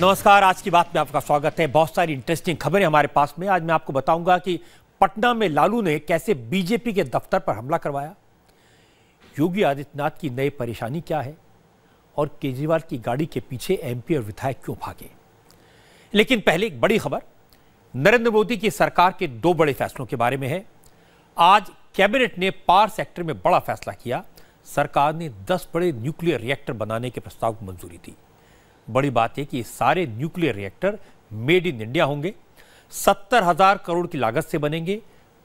नमस्कार, आज की बात में आपका स्वागत है। बहुत सारी इंटरेस्टिंग खबरें हमारे पास में। आज मैं आपको बताऊंगा कि पटना में लालू ने कैसे बीजेपी के दफ्तर पर हमला करवाया, योगी आदित्यनाथ की नई परेशानी क्या है और केजरीवाल की गाड़ी के पीछे एमपी और विधायक क्यों भागे। लेकिन पहले एक बड़ी खबर नरेंद्र मोदी की सरकार के 2 बड़े फैसलों के बारे में है। आज कैबिनेट ने पावर सेक्टर में बड़ा फैसला किया। सरकार ने 10 बड़े न्यूक्लियर रिएक्टर बनाने के प्रस्ताव को मंजूरी दी। बड़ी बात है कि ये सारे nuclear reactor made in India होंगे, 70,000 करोड़ की लागत से बनेंगे।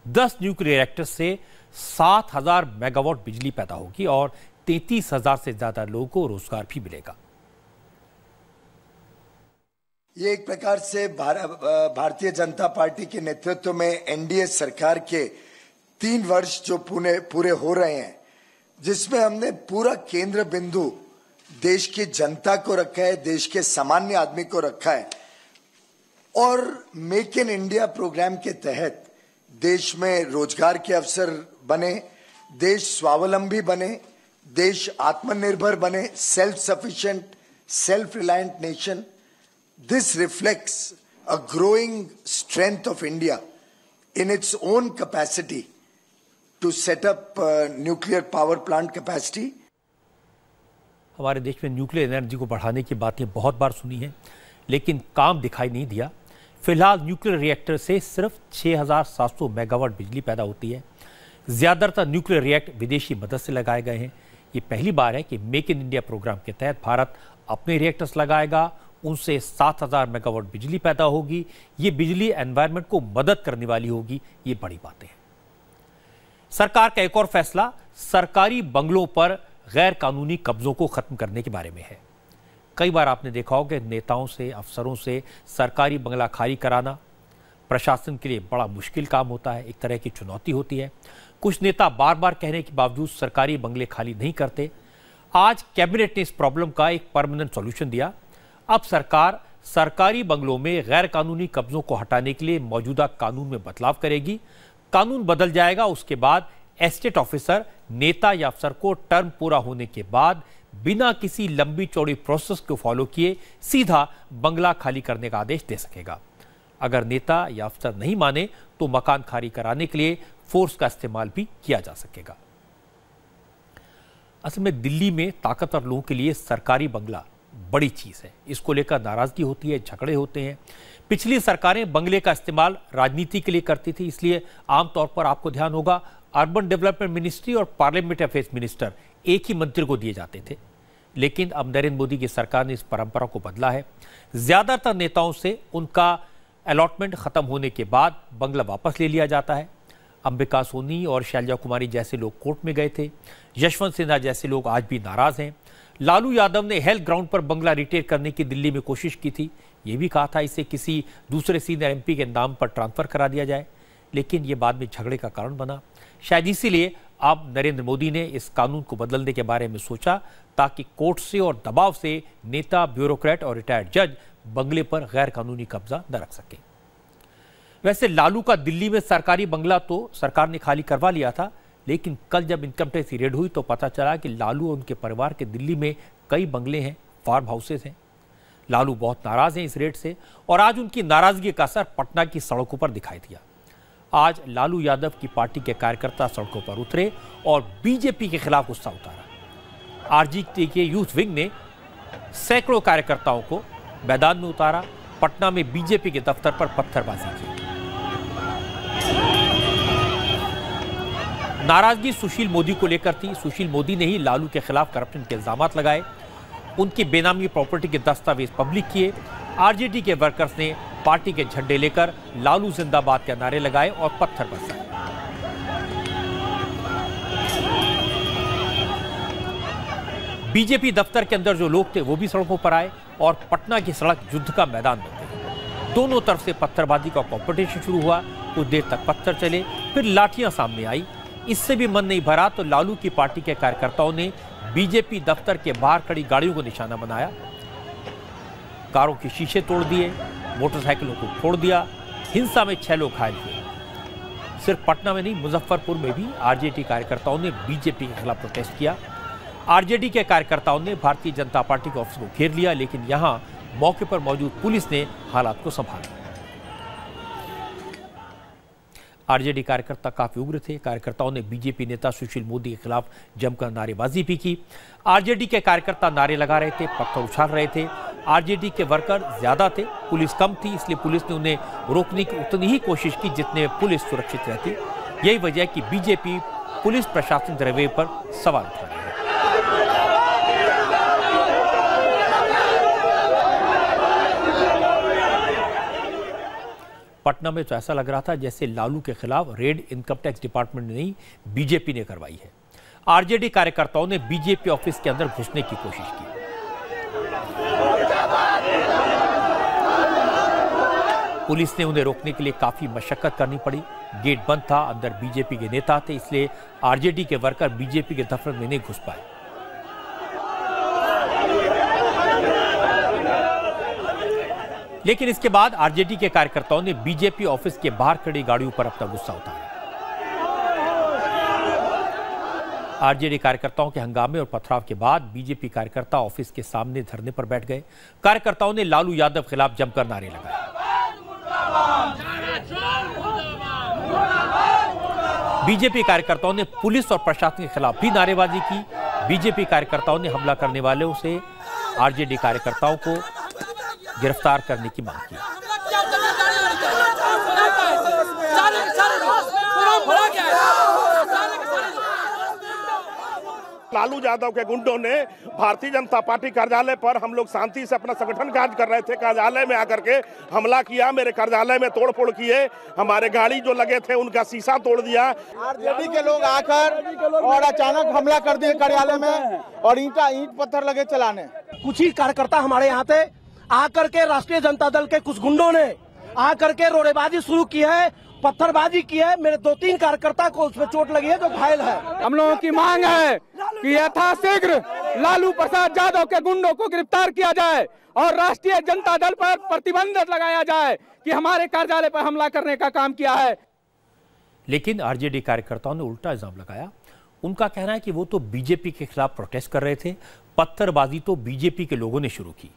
10 न्यूक्लियर रिएक्टर से 7,000 मेगावाट बिजली पैदा होगी और 33,000 से ज्यादा लोगों को रोजगार भी मिलेगा। ये एक प्रकार से भारतीय जनता पार्टी के नेतृत्व में एनडीए सरकार के 3 वर्ष जो पूरे हो रहे हैं, जिसमें हमने पूरा केंद्र बिंदु देश की जनता को रखा है, देश के सामान्य आदमी को रखा है और मेक इन इंडिया प्रोग्राम के तहत देश में रोजगार के अवसर बने, देश स्वावलंबी बने, देश आत्मनिर्भर बने, self sufficient, self reliant nation. This reflects a growing strength of India in its own capacity to set up nuclear power plant capacity. हमारे देश में न्यूक्लियर एनर्जी को बढ़ाने की बातें बहुत बार सुनी हैं, लेकिन काम दिखाई नहीं दिया। फिलहाल न्यूक्लियर रिएक्टर से सिर्फ 6,700 मेगावाट बिजली पैदा होती है। ज़्यादातर न्यूक्लियर रिएक्टर विदेशी मदद से लगाए गए हैं। ये पहली बार है कि मेक इन इंडिया प्रोग्राम के तहत भारत अपने रिएक्टर्स लगाएगा, उनसे 7,000 मेगावाट बिजली पैदा होगी। ये बिजली एनवायरनमेंट को मदद करने वाली होगी। ये बड़ी बातें हैं। सरकार का एक और फैसला सरकारी बंगलों पर गैर कानूनी कब्जों को खत्म करने के बारे में है। कई बार आपने देखा होगा कि नेताओं से, अफसरों से सरकारी बंगला खाली कराना प्रशासन के लिए बड़ा मुश्किल काम होता है, एक तरह की चुनौती होती है। कुछ नेता बार बार कहने के बावजूद सरकारी बंगले खाली नहीं करते। आज कैबिनेट ने इस प्रॉब्लम का एक परमानेंट सॉल्यूशन दिया। अब सरकार सरकारी बंगलों में गैर कानूनी कब्जों को हटाने के लिए मौजूदा कानून में बदलाव करेगी। कानून बदल जाएगा, उसके बाद एस्टेट ऑफिसर नेता या अफसर को टर्म पूरा होने के बाद बिना किसी लंबी चौड़ी प्रोसेस को फॉलो किए सीधा बंगला खाली करने का आदेश दे सकेगा। अगर नेता या अफसर नहीं माने तो मकान खाली कराने के लिए फोर्स का इस्तेमाल भी किया जा सकेगा। असल में दिल्ली में ताकतवर लोगों के लिए सरकारी बंगला बड़ी चीज है। इसको लेकर नाराजगी होती है, झगड़े होते हैं। पिछली सरकारें बंगले का इस्तेमाल राजनीति के लिए करती थी, इसलिए आमतौर पर आपको ध्यान होगा अर्बन डेवलपमेंट मिनिस्ट्री और पार्लियामेंट अफेयर्स मिनिस्टर एक ही मंत्री को दिए जाते थे। लेकिन अब नरेंद्र मोदी की सरकार ने इस परंपरा को बदला है। ज्यादातर नेताओं से उनका अलॉटमेंट खत्म होने के बाद बंगला वापस ले लिया जाता है। अंबिका सोनी और शैलजा कुमारी जैसे लोग कोर्ट में गए थे। यशवंत सिन्हा जैसे लोग आज भी नाराज हैं। लालू यादव ने हेल्थ ग्राउंड पर बंगला रिटेक करने की दिल्ली में कोशिश की थी। ये भी कहा था इसे किसी दूसरे सीनियर एमपी के नाम पर ट्रांसफर करा दिया जाए, लेकिन ये बाद में झगड़े का कारण बना। शायद इसीलिए अब नरेंद्र मोदी ने इस कानून को बदलने के बारे में सोचा, ताकि कोर्ट से और दबाव से नेता, ब्यूरोक्रेट और रिटायर्ड जज बंगले पर गैर कानूनी कब्जा न रख सके। वैसे लालू का दिल्ली में सरकारी बंगला तो सरकार ने खाली करवा लिया था, लेकिन कल जब इनकम टैक्स की रेड हुई तो पता चला कि लालू और उनके परिवार के दिल्ली में कई बंगले हैं, फार्म हाउसेस हैं। लालू बहुत नाराज हैं इस रेड से और आज उनकी नाराजगी का असर पटना की सड़कों पर दिखाई दिया। आज लालू यादव की पार्टी के कार्यकर्ता सड़कों पर उतरे और बीजेपी के खिलाफ गुस्सा उतारा। आरजेडी के यूथ विंग ने सैकड़ों कार्यकर्ताओं को मैदान में उतारा। पटना में बीजेपी के दफ्तर पर पत्थरबाजी की। नाराजगी सुशील मोदी को लेकर थी। सुशील मोदी ने ही लालू के खिलाफ करप्शन के इल्जाम लगाए, उनकी बेनामी प्रॉपर्टी के दस्तावेज पब्लिक किए। आरजेडी के वर्कर्स ने पार्टी के झंडे लेकर लालू जिंदाबाद के नारे लगाए और पत्थर बरसाए। बीजेपी दफ्तर के अंदर जो लोग थे वो भी सड़कों पर आए और पटना की सड़क युद्ध का मैदान बन गई। दोनों तरफ से पत्थरबाजी का कॉम्पिटिशन शुरू हुआ। कुछ देर तक पत्थर चले, फिर लाठियां सामने आई। इससे भी मन नहीं भरा तो लालू की पार्टी के कार्यकर्ताओं ने बीजेपी दफ्तर के बाहर खड़ी गाड़ियों को निशाना बनाया, कारों के शीशे तोड़ दिए, मोटरसाइकिलों को फोड़ दिया। हिंसा में 6 लोग घायल हुए। सिर्फ पटना में नहीं, मुजफ्फरपुर में भी आरजेडी कार्यकर्ताओं ने बीजेपी के खिलाफ प्रोटेस्ट किया। आरजेडी के कार्यकर्ताओं ने भारतीय जनता पार्टी के ऑफिस को घेर लिया, लेकिन यहां मौके पर मौजूद पुलिस ने हालात को संभाला। आरजेडी कार्यकर्ता काफी उग्र थे। कार्यकर्ताओं ने बीजेपी नेता सुशील मोदी के खिलाफ जमकर नारेबाजी भी की। आरजेडी के कार्यकर्ता नारे लगा रहे थे, पत्थर उछाल रहे थे। आरजेडी के वर्कर ज्यादा थे, पुलिस कम थी, इसलिए पुलिस ने उन्हें रोकने की उतनी ही कोशिश की जितने में पुलिस सुरक्षित रहती। यही वजह है कि बीजेपी पुलिस प्रशासन रवैये पर सवाल उठा रही है। पटना में तो ऐसा लग रहा था जैसे लालू के खिलाफ रेड इनकम टैक्स डिपार्टमेंट ने नहीं, बीजेपी ने करवाई है। आरजेडी कार्यकर्ताओं ने बीजेपी ऑफिस के अंदर घुसने की कोशिश की। पुलिस ने उन्हें रोकने के लिए काफी मशक्कत करनी पड़ी। गेट बंद था, अंदर बीजेपी के नेता थे, इसलिए आरजेडी के वर्कर बीजेपी के दफ्तर में नहीं घुस पाए। लेकिन इसके बाद आरजेडी के कार्यकर्ताओं ने बीजेपी ऑफिस के बाहर खड़ी गाड़ियों पर अपना गुस्सा उतारा। आरजेडी कार्यकर्ताओं के हंगामे और पथराव के बाद बीजेपी कार्यकर्ता ऑफिस के सामने धरने पर बैठ गए। कार्यकर्ताओं ने लालू यादव के खिलाफ जमकर नारे लगाए। बीजेपी कार्यकर्ताओं ने पुलिस और प्रशासन के खिलाफ भी नारेबाजी की। बीजेपी कार्यकर्ताओं ने हमला करने वालों से आरजेडी कार्यकर्ताओं को गिरफ्तार करने की मांग की। लालू यादव के गुंडों ने भारतीय जनता पार्टी कार्यालय पर, हम लोग शांति से अपना संगठन कार्य कर रहे थे, कार्यालय में आकर के हमला किया। मेरे कार्यालय में तोड़फोड़ किए, हमारे गाड़ी जो लगे थे उनका शीशा तोड़ दिया। आरजेडी के लोग आकर और अचानक हमला कर दिए कार्यालय में और ईंट पत्थर लगे चलाने। कुछ ही कार्यकर्ता हमारे यहाँ पे आकर के राष्ट्रीय जनता दल के कुछ गुंडों ने आकर के रोड़ेबाजी शुरू की है, पत्थरबाजी की है। मेरे 2-3 कार्यकर्ता को उसमें चोट लगी है जो घायल है। हम लोगों की मांग है कि यथाशीघ्र लालू प्रसाद यादव के गुंडों को गिरफ्तार किया जाए और राष्ट्रीय जनता दल पर प्रतिबंध लगाया जाए कि हमारे कार्यालय पर हमला करने का काम किया है। लेकिन आरजेडी कार्यकर्ताओं ने उल्टा इल्जाम लगाया। उनका कहना है कि वो तो बीजेपी के खिलाफ प्रोटेस्ट कर रहे थे, पत्थरबाजी तो बीजेपी के लोगों ने शुरू की।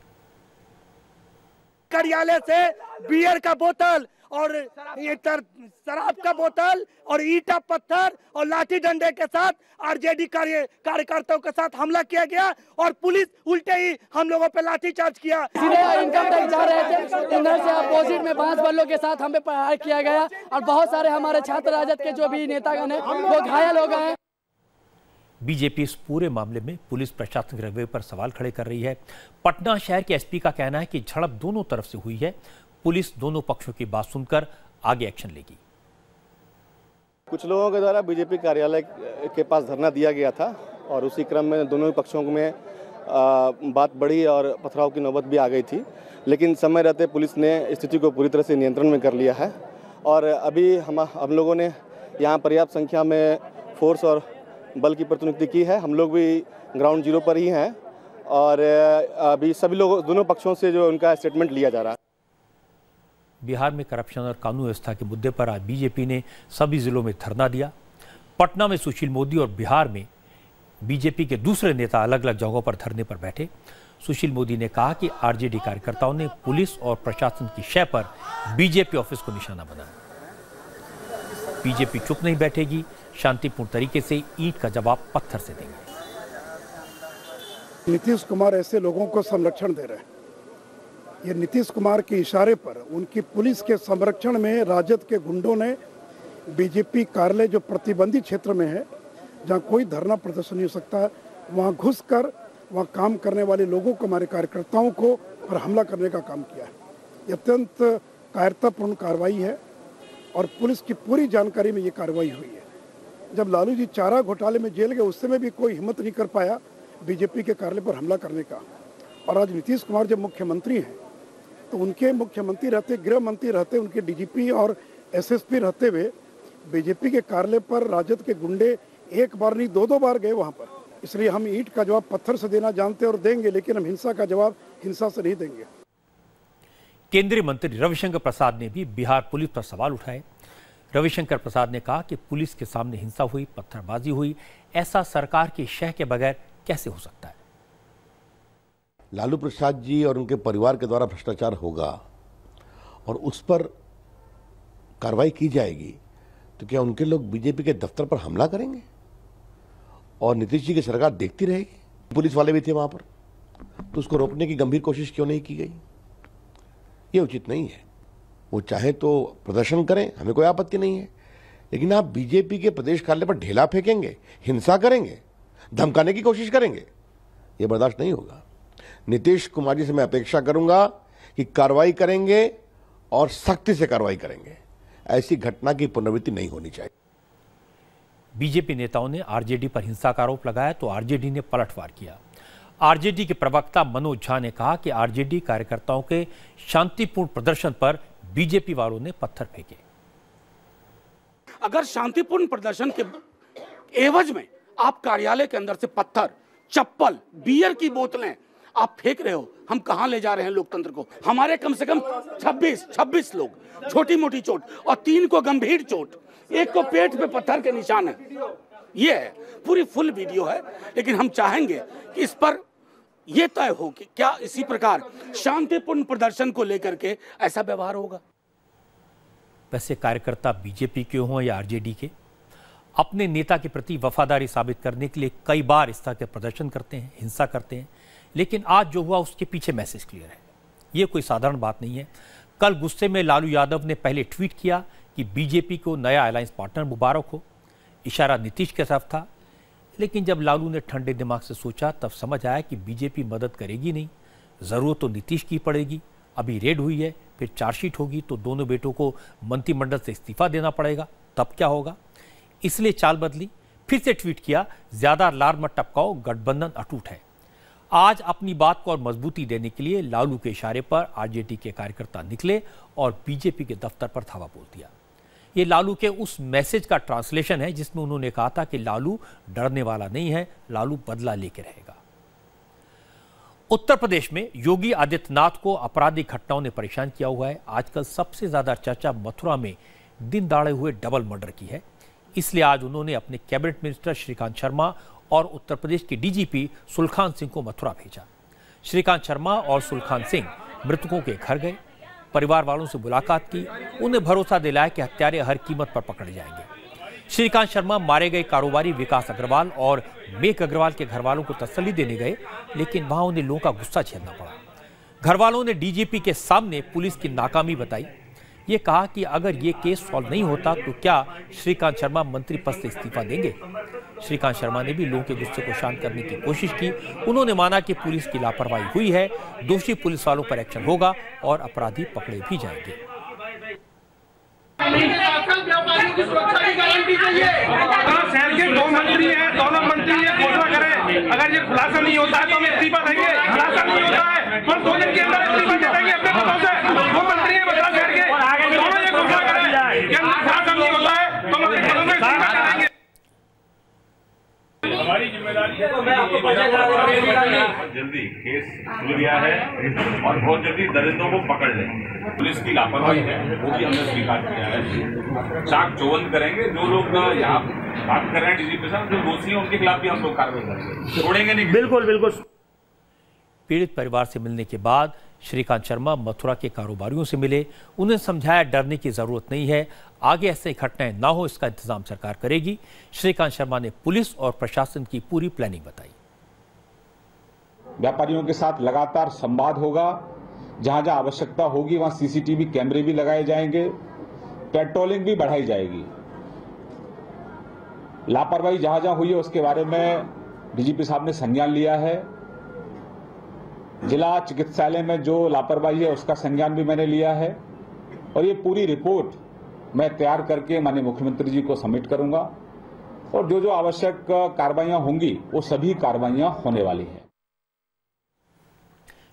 कार्यालय से बियर का बोतल और शराब का बोतल और ईंटा पत्थर और लाठी डंडे के साथ आरजेडी कार्यकर्ताओं के साथ हमला किया गया और पुलिस उल्टे ही हम लोगों पे लाठीचार्ज किया। सीधे इनकम टैक्स जा रहे थे, इधर से अपोजिट में 5 बलों के साथ हमें प्रहार किया गया और बहुत सारे हमारे छात्र राजद के जो भी नेतागण हैं वो घायल हो गए हैं। बीजेपी इस पूरे मामले में पुलिस प्रशासन के रवैये पर सवाल खड़े कर रही है। पटना शहर के एसपी का कहना है कि झड़प दोनों तरफ से हुई है। पुलिस दोनों पक्षों की बात सुनकर आगे एक्शन लेगी। कुछ लोगों के द्वारा बीजेपी कार्यालय के पास धरना दिया गया था और उसी क्रम में दोनों पक्षों में बात बढ़ी और पथराव की नौबत भी आ गई थी। लेकिन समय रहते पुलिस ने स्थिति को पूरी तरह से नियंत्रण में कर लिया है और अभी हम लोगों ने यहाँ पर्याप्त संख्या में फोर्स और बल की प्रतिनियुक्ति की है। हम लोग भी ग्राउंड जीरो पर ही हैं और अभी सभी लोग दोनों पक्षों से जो उनका स्टेटमेंट लिया जा रहा है। बिहार में करप्शन और कानून व्यवस्था के मुद्दे पर आज बीजेपी ने सभी जिलों में धरना दिया। पटना में सुशील मोदी और बिहार में बीजेपी के दूसरे नेता अलग अलग जगहों पर धरने पर बैठे। सुशील मोदी ने कहा कि आरजेडी कार्यकर्ताओं ने पुलिस और प्रशासन की शय पर बीजेपी ऑफिस को निशाना बनाया। बीजेपी चुप नहीं बैठेगी, शांतिपूर्ण तरीके से ईंट का जवाब पत्थर से देंगे। नीतीश कुमार ऐसे लोगों को संरक्षण दे रहे हैं। ये नीतीश कुमार के इशारे पर उनकी पुलिस के संरक्षण में राजद के गुंडों ने बीजेपी कार्यालय जो प्रतिबंधित क्षेत्र में है, जहां कोई धरना प्रदर्शन नहीं हो सकता, वहां घुसकर वहां काम करने वाले लोगों को, हमारे कार्यकर्ताओं को पर हमला करने का काम किया है। ये अत्यंत कायरतापूर्ण कार्रवाई है और पुलिस की पूरी जानकारी में ये कार्रवाई हुई है। जब लालू जी चारा घोटाले में जेल गए उस समय भी कोई हिम्मत नहीं कर पाया बीजेपी के कार्यालय पर हमला करने का। और आज नीतीश कुमार जब मुख्यमंत्री हैं तो उनके मुख्यमंत्री रहते, गृह मंत्री रहते, उनके डीजीपी और एसएसपी रहते हुए बीजेपी के कार्यालय पर राजद के गुंडे एक बार नहीं 2-2 बार गए वहां पर। इसलिए हम ईंट का जवाब पत्थर से देना जानते और देंगे, लेकिन हम हिंसा का जवाब हिंसा से नहीं देंगे। केंद्रीय मंत्री रविशंकर प्रसाद ने भी बिहार पुलिस पर सवाल उठाए। रविशंकर प्रसाद ने कहा कि पुलिस के सामने हिंसा हुई, पत्थरबाजी हुई, ऐसा सरकार की शह के बगैर कैसे हो सकता है। लालू प्रसाद जी और उनके परिवार के द्वारा भ्रष्टाचार होगा और उस पर कार्रवाई की जाएगी, तो क्या उनके लोग बीजेपी के दफ्तर पर हमला करेंगे और नीतीश जी की सरकार देखती रहेगी? पुलिस वाले भी थे वहां पर, तो उसको रोकने की गंभीर कोशिश क्यों नहीं की गई? ये उचित नहीं है। वो चाहे तो प्रदर्शन करें, हमें कोई आपत्ति नहीं है, लेकिन आप बीजेपी के प्रदेश कार्यालय पर ढेला फेंकेंगे, हिंसा करेंगे, धमकाने की कोशिश करेंगे, ये बर्दाश्त नहीं होगा। नीतीश कुमार जी से मैं अपेक्षा करूंगा कि कार्रवाई करेंगे और सख्ती से कार्रवाई करेंगे। ऐसी घटना की पुनरावृत्ति नहीं होनी चाहिए। बीजेपी नेताओं ने आरजेडी पर हिंसा का आरोप लगाया तो आरजेडी ने पलटवार किया। आरजेडी के प्रवक्ता मनोज झा ने कहा कि आरजेडी कार्यकर्ताओं के शांतिपूर्ण प्रदर्शन पर बीजेपी वालों ने पत्थर फेंके। अगर शांतिपूर्ण प्रदर्शन के एवज में आप कार्यालय के अंदर से पत्थर, चप्पल, बियर की बोतलें आप फेंक रहे हो, हम कहां ले जा रहे हैं लोकतंत्र को? हमारे कम से कम 26 लोग छोटी मोटी चोट और 3 को गंभीर चोट, 1 को पेट पे पत्थर के निशान है। ये है, पूरी फुल वीडियो है, लेकिन हम चाहेंगे कि इस पर यह तय हो कि क्या इसी प्रकार शांतिपूर्ण प्रदर्शन को लेकर के ऐसा व्यवहार होगा। वैसे कार्यकर्ता बीजेपी के हों या आरजेडी के, अपने नेता के प्रति वफादारी साबित करने के लिए कई बार इस तरह के प्रदर्शन करते हैं, हिंसा करते हैं, लेकिन आज जो हुआ उसके पीछे मैसेज क्लियर है। यह कोई साधारण बात नहीं है। कल गुस्से में लालू यादव ने पहले ट्वीट किया कि बीजेपी को नया अलायंस पार्टनर मुबारक हो, इशारा नीतीश के तरफ था, लेकिन जब लालू ने ठंडे दिमाग से सोचा तब समझ आया कि बीजेपी मदद करेगी नहीं, जरूरत तो नीतीश की पड़ेगी। अभी रेड हुई है, फिर चार्जशीट होगी तो दोनों बेटों को मंत्रिमंडल से इस्तीफा देना पड़ेगा, तब क्या होगा? इसलिए चाल बदली, फिर से ट्वीट किया, ज्यादा लार मत टपकाओ, गठबंधन अटूट है। आज अपनी बात को और मजबूती देने के लिए लालू के इशारे पर आरजेडी के कार्यकर्ता निकले और बीजेपी के दफ्तर पर धावा बोल दिया। ये लालू के उस मैसेज का ट्रांसलेशन है जिसमें उन्होंने कहा था कि लालू डरने वाला नहीं है, लालू बदला लेके रहेगा। उत्तर प्रदेश में योगी आदित्यनाथ को आपराधिक घटनाओं ने परेशान किया हुआ है। आजकल सबसे ज्यादा चर्चा मथुरा में दिन दाड़े हुए डबल मर्डर की है। इसलिए आज उन्होंने अपने कैबिनेट मिनिस्टर श्रीकांत शर्मा और उत्तर प्रदेश के डीजीपी सुलखान सिंह को मथुरा भेजा। श्रीकांत शर्मा और सुलखान सिंह मृतकों के घर गए, परिवार वालों से मुलाकात की, उन्हें भरोसा दिलाया कि हत्यारे हर कीमत पर पकड़े जाएंगे। श्रीकांत शर्मा मारे गए कारोबारी विकास अग्रवाल और मेघ अग्रवाल के घर वालों को तसल्ली देने गए, लेकिन वहां उन्हें लोगों का गुस्सा झेलना पड़ा। घर वालों ने डीजीपी के सामने पुलिस की नाकामी बताई। ये कहा कि अगर ये केस सॉल्व नहीं होता तो क्या श्रीकांत शर्मा मंत्री पद से इस्तीफा देंगे। श्रीकांत शर्मा ने भी लोगों के गुस्से को शांत करने की कोशिश की। उन्होंने माना कि पुलिस की लापरवाही हुई है, दोषी पुलिस वालों पर एक्शन होगा और अपराधी पकड़े भी जाएंगे। शहर के 2 मंत्री हैं, दोनों मंत्री ये घोषणा करें, अगर ये खुलासा नहीं होता है तो हम इस्तीफा देंगे। खुलासा नहीं होता है तो 2 दिन के अंदर इस्तीफा दे देंगे अपने पदों से। 2 मंत्री हैं मथुरा शहर के, दोनों ये घोषणा करें कि खुलासा नहीं होता है तो हम अपने पदों से इस्तीफा दे देंगे। हमारी जिम्मेदारी है जल्दी केस खुल गया है और बहुत जल्दी दरिंदों को पकड़ लेंगे। पुलिस की लापरवाही है वो भी हमने स्वीकार किया है। चाक चौबंद करेंगे, जो लोग यहाँ बात कर रहे हैं डीजीपी साहब, जो दोषी हैं उनके खिलाफ भी हम लोग कार्रवाई करेंगे, छोड़ेंगे नहीं। बिल्कुल बिल्कुल। पीड़ित परिवार से मिलने के बाद श्रीकांत शर्मा मथुरा के कारोबारियों से मिले। उन्हें समझाया डरने की जरूरत नहीं है, आगे ऐसे घटनाएं ना हो इसका इंतजाम सरकार करेगी। श्रीकांत शर्मा ने पुलिस और प्रशासन की पूरी प्लानिंग बताई। व्यापारियों के साथ लगातार संवाद होगा, जहां जहां आवश्यकता होगी वहां सीसीटीवी कैमरे भी लगाए जाएंगे, पेट्रोलिंग भी बढ़ाई जाएगी। लापरवाही जहां जहां हुई है उसके बारे में डीजीपी साहब ने संज्ञान लिया है। जिला चिकित्सालय में जो लापरवाही है उसका संज्ञान भी मैंने लिया है और ये पूरी रिपोर्ट मैं तैयार करके माननीय मुख्यमंत्री जी को सबमिट करूंगा और जो जो आवश्यक कार्रवाइयां होंगी वो सभी कार्रवाइयां होने वाली हैं।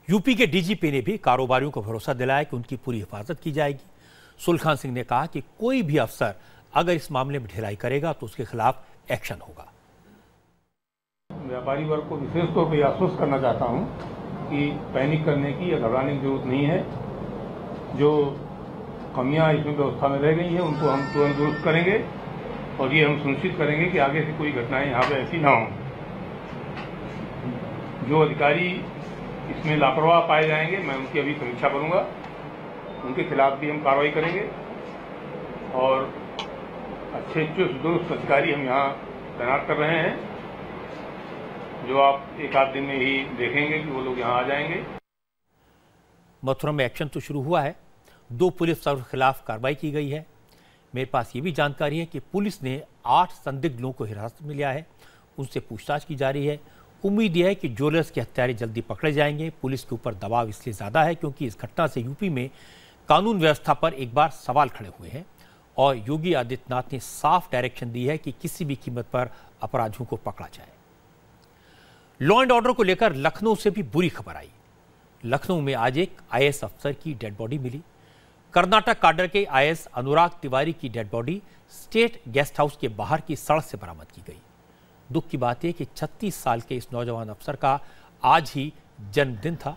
यूपी के डीजीपी ने भी कारोबारियों को भरोसा दिलाया कि उनकी पूरी हिफाजत की जाएगी। सुलखान सिंह ने कहा कि कोई भी अफसर अगर इस मामले में ढिलाई करेगा तो उसके खिलाफ एक्शन होगा। व्यापारी वर्ग को विशेष तौर पर आश्वस्त करना चाहता हूं कि पैनिक करने की या घबराने की जरूरत नहीं है। जो कमियां इसमें व्यवस्था में रह गई हैं उनको हम तुरंत दुरुस्त करेंगे और ये हम सुनिश्चित करेंगे कि आगे से कोई घटनाएं यहाँ पे ऐसी ना हो। जो अधिकारी इसमें लापरवाह पाए जाएंगे, मैं उनकी अभी समीक्षा करूंगा, उनके खिलाफ भी हम कार्रवाई करेंगे और अच्छे चुस्त दुरुस्त अधिकारी हम यहाँ तैनात कर रहे हैं, जो आप एक आध दिन में ही देखेंगे कि वो लोग यहाँ आ जाएंगे। मथुरा में एक्शन तो शुरू हुआ है, 2 पुलिस अफसरों के खिलाफ कार्रवाई की गई है। मेरे पास ये भी जानकारी है कि पुलिस ने 8 संदिग्ध लोगों को हिरासत में लिया है, उनसे पूछताछ की जा रही है। उम्मीद यह है कि ज्वेलर्स के हत्यारे जल्दी पकड़े जाएंगे। पुलिस के ऊपर दबाव इसलिए ज़्यादा है क्योंकि इस घटना से यूपी में कानून व्यवस्था पर एक बार सवाल खड़े हुए हैं और योगी आदित्यनाथ ने साफ डायरेक्शन दी है कि किसी भी कीमत पर अपराधियों को पकड़ा जाए। लॉ एंड ऑर्डर को लेकर लखनऊ से भी बुरी खबर आई। लखनऊ में आज एक आईएएस अफसर की डेड बॉडी मिली। कर्नाटक काडर के आईएएस अनुराग तिवारी की dead body state guest house के बाहर की सड़क से बरामद की गई। दुख की बात यह कि 36 साल के इस नौजवान अफसर का आज ही जन्मदिन था।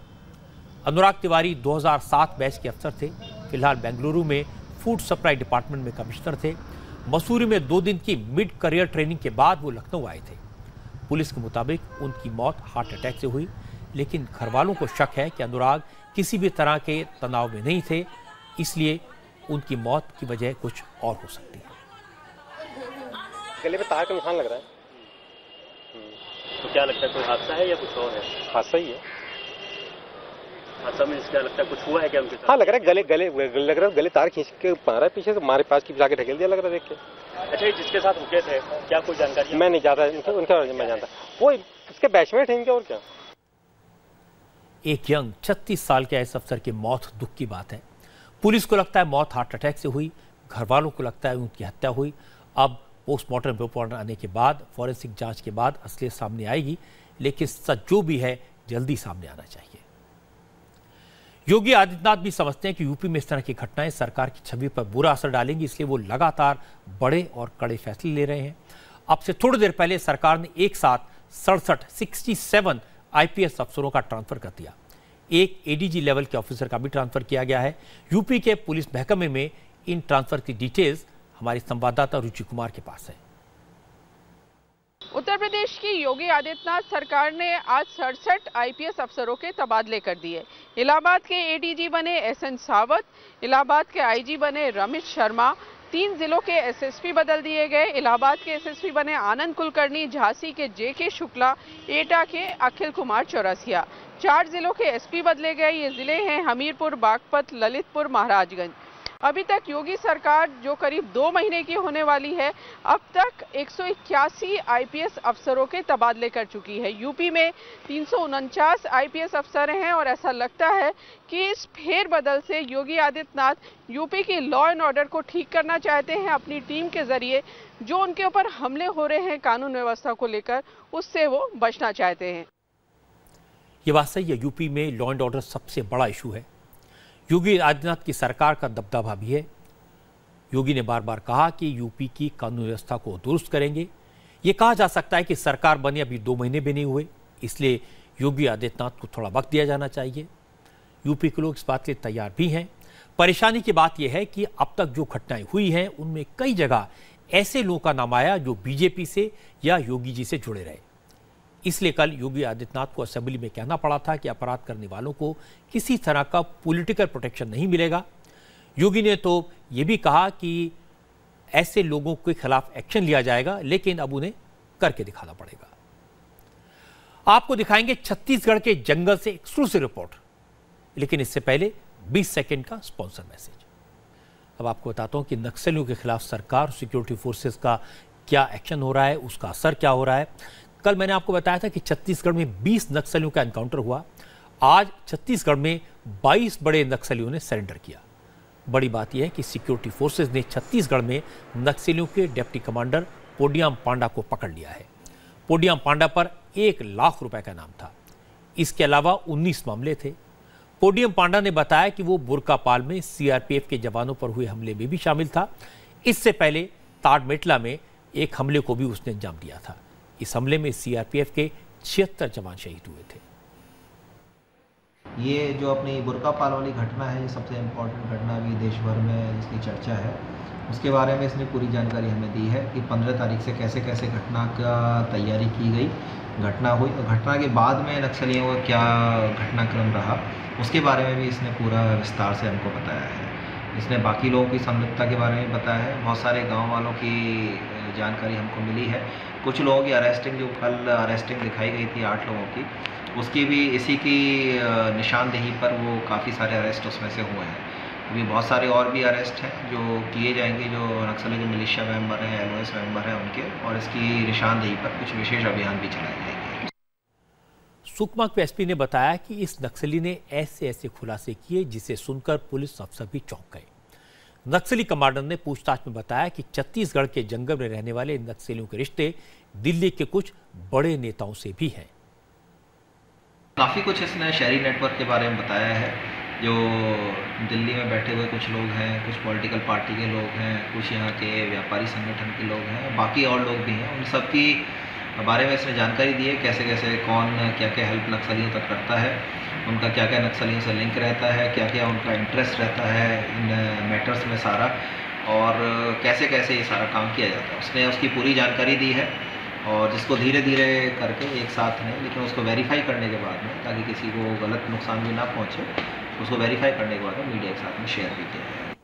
अनुराग तिवारी 2007 बैच के अफसर थे। फिलहाल बेंगलुरु में फूड सप्लाई डिपार्टमेंट में कमिश्नर थे। मसूरी में 2 दिन की मिड करियर ट्रेनिंग के बाद वो लखनऊ आए थे। पुलिस के मुताबिक उनकी मौत हार्ट अटैक से हुई, लेकिन घर वालों को शक है कि अनुराग किसी भी तरह के तनाव में नहीं थे, इसलिए उनकी मौत की वजह कुछ और हो सकती है। गले पे तार का निशान लग रहा है। तो क्या लगता है, कोई हादसा है या कुछ और है? हादसा ही है। हादसा में क्या लगता है, कुछ हुआ है क्या उनके साथ? हाँ, लग रहा है गले लग रहा है, गले तार खींच के मारा है पीछे से, हमारे पास की जाके ढकेल दिया, लग रहा है देख के। अच्छा, ये जिसके साथ रुके थे, क्या कोई जानकारी? मैं नहीं जानता उनका, मैं जानता वो इसके बैचमेट है इनके, और क्या। एक यंग 36 साल के ऐसे अफसर की मौत दुख की बात है। पुलिस को लगता है मौत हार्ट अटैक से हुई, घर वालों को लगता है उनकी हत्या हुई। अब पोस्टमार्टम रिपोर्ट आने के बाद, फॉरेंसिक जांच के बाद असलियत सामने आएगी, लेकिन सच जो भी है जल्दी सामने आना चाहिए। योगी आदित्यनाथ भी समझते हैं कि यूपी में इस तरह की घटनाएं सरकार की छवि पर बुरा असर डालेंगी, इसलिए वो लगातार बड़े और कड़े फैसले ले रहे हैं। अब से थोड़ी देर पहले सरकार ने एक साथ 67 आईपीएस अफसरों का ट्रांसफर कर दिया। एक एडीजी लेवल के ऑफिसर का भी ट्रांसफर किया गया है। यूपी के पुलिस महकमे में इन ट्रांसफर की डिटेल्स हमारी संवाददाता रुचि कुमार के पास है। उत्तर प्रदेश की योगी आदित्यनाथ सरकार ने आज 67 आईपीएस अफसरों के तबादले कर दिए। इलाहाबाद के एडीजी बने एसएन सावत, इलाहाबाद के आईजी बने रमेश शर्मा, 3 जिलों के एसएसपी बदल दिए गए। इलाहाबाद के एसएसपी बने आनंद कुलकर्णी, झांसी के जेके शुक्ला, एटा के अखिल कुमार चौरसिया। 4 जिलों के एसपी बदले गए। ये जिले हैं हमीरपुर, बागपत, ललितपुर, महाराजगंज। अभी तक योगी सरकार जो करीब 2 महीने की होने वाली है, अब तक 181 आईपीएस अफसरों के तबादले कर चुकी है। यूपी में 349 आईपीएस अफसर हैं और ऐसा लगता है कि इस फेरबदल से योगी आदित्यनाथ यूपी की लॉ एंड ऑर्डर को ठीक करना चाहते हैं। अपनी टीम के जरिए जो उनके ऊपर हमले हो रहे हैं कानून व्यवस्था को लेकर, उससे वो बचना चाहते हैं। ये बात सही है, यूपी में लॉ एंड ऑर्डर सबसे बड़ा इशू है। योगी आदित्यनाथ की सरकार का दबदबा भी है। योगी ने बार बार कहा कि यूपी की कानून व्यवस्था को दुरुस्त करेंगे। ये कहा जा सकता है कि सरकार बने अभी 2 महीने भी नहीं हुए, इसलिए योगी आदित्यनाथ को थोड़ा वक्त दिया जाना चाहिए। यूपी के लोग इस बात के लिए तैयार भी हैं। परेशानी की बात यह है कि अब तक जो घटनाएं हुई हैं उनमें कई जगह ऐसे लोगों का नाम आया जो बीजेपी से या योगी जी से जुड़े रहे। इसलिए कल योगी आदित्यनाथ को असेंबली में कहना पड़ा था कि अपराध करने वालों को किसी तरह का पॉलिटिकल प्रोटेक्शन नहीं मिलेगा। योगी ने तो ये भी कहा कि ऐसे लोगों के खिलाफ एक्शन लिया जाएगा, लेकिन अब उन्हें करके दिखाना पड़ेगा। आपको दिखाएंगे छत्तीसगढ़ के जंगल से एक्सक्लूसिव रिपोर्ट, लेकिन इससे पहले 20 सेकंड का स्पॉन्सर मैसेज। अब आपको बताता हूं कि नक्सलियों के खिलाफ सरकार और सिक्योरिटी फोर्सेस का क्या एक्शन हो रहा है, उसका असर क्या हो रहा है। कल मैंने आपको बताया था कि छत्तीसगढ़ में 20 नक्सलियों का एनकाउंटर हुआ। आज छत्तीसगढ़ में 22 बड़े नक्सलियों ने सरेंडर किया। बड़ी बात यह है कि सिक्योरिटी फोर्सेस ने छत्तीसगढ़ में नक्सलियों के डिप्टी कमांडर पोडियम पांडा को पकड़ लिया है। पोडियम पांडा पर 1 लाख रुपए का नाम था। इसके अलावा 19 मामले थे। पोडियम पांडा ने बताया कि वो बुरकापाल में सीआरपीएफ के जवानों पर हुए हमले में भी शामिल था। इससे पहले ताड़मेटला में एक हमले को भी उसने अंजाम दिया था। इस हमले में सीआरपीएफ के 76 जवान शहीद हुए थे। ये जो अपनी बुरकापाल वाली घटना है, ये सबसे इम्पोर्टेंट घटना भी देश भर में इसकी चर्चा है। उसके बारे में इसने पूरी जानकारी हमें दी है कि 15 तारीख से कैसे कैसे घटना का तैयारी की गई, घटना हुई और घटना के बाद में नक्सलियों का क्या घटनाक्रम रहा, उसके बारे में भी इसने पूरा विस्तार से हमको बताया है। इसने बाकी लोगों की संलिप्तता के बारे में बताया है। बहुत सारे गांव वालों की जानकारी हमको मिली है। कुछ लोगों की अरेस्टिंग, जो कल अरेस्टिंग दिखाई गई थी 8 लोगों की, उसकी भी इसी की निशानदेही पर वो काफ़ी सारे अरेस्ट उसमें से हुए हैं। अभी बहुत सारे और भी अरेस्ट हैं जो किए जाएंगे, जो नक्सली के मिलिशिया मेंबर हैं, LOS मेंबर हैं उनके, और इसकी निशानदेही पर कुछ विशेष अभियान भी चलाए जाएंगे। सुकमा के एसपी ने बताया कि इस नक्सली ने ऐसे खुलासे किए जिसे सुनकर पुलिस अफसर भी चौंक गए। नक्सली कमांडर ने पूछताछ में बताया कि छत्तीसगढ़ के जंगल में रहने वाले नक्सलियों के रिश्ते दिल्ली के कुछ बड़े नेताओं से भी हैं। काफ़ी कुछ इसने शहरी नेटवर्क के बारे में बताया है। जो दिल्ली में बैठे हुए कुछ लोग हैं, कुछ पॉलिटिकल पार्टी के लोग हैं, कुछ यहाँ के व्यापारी संगठन के लोग हैं, बाकी और लोग भी हैं, उन सब की बारे में इसने जानकारी दी है। कैसे कैसे कौन क्या क्या हेल्प नक्सलियों तक करता है, उनका क्या क्या नक्सलियों से लिंक रहता है, क्या क्या उनका इंटरेस्ट रहता है इन मैटर्स में सारा, और कैसे कैसे ये सारा काम किया जाता है। उसने उसकी पूरी जानकारी दी है, और जिसको धीरे धीरे करके एक साथ नहीं, लेकिन उसको वेरीफाई करने के बाद में, ताकि किसी को गलत नुकसान भी ना पहुँचे, उसको वेरीफाई करने के बाद में मीडिया के साथ में शेयर भी किया है।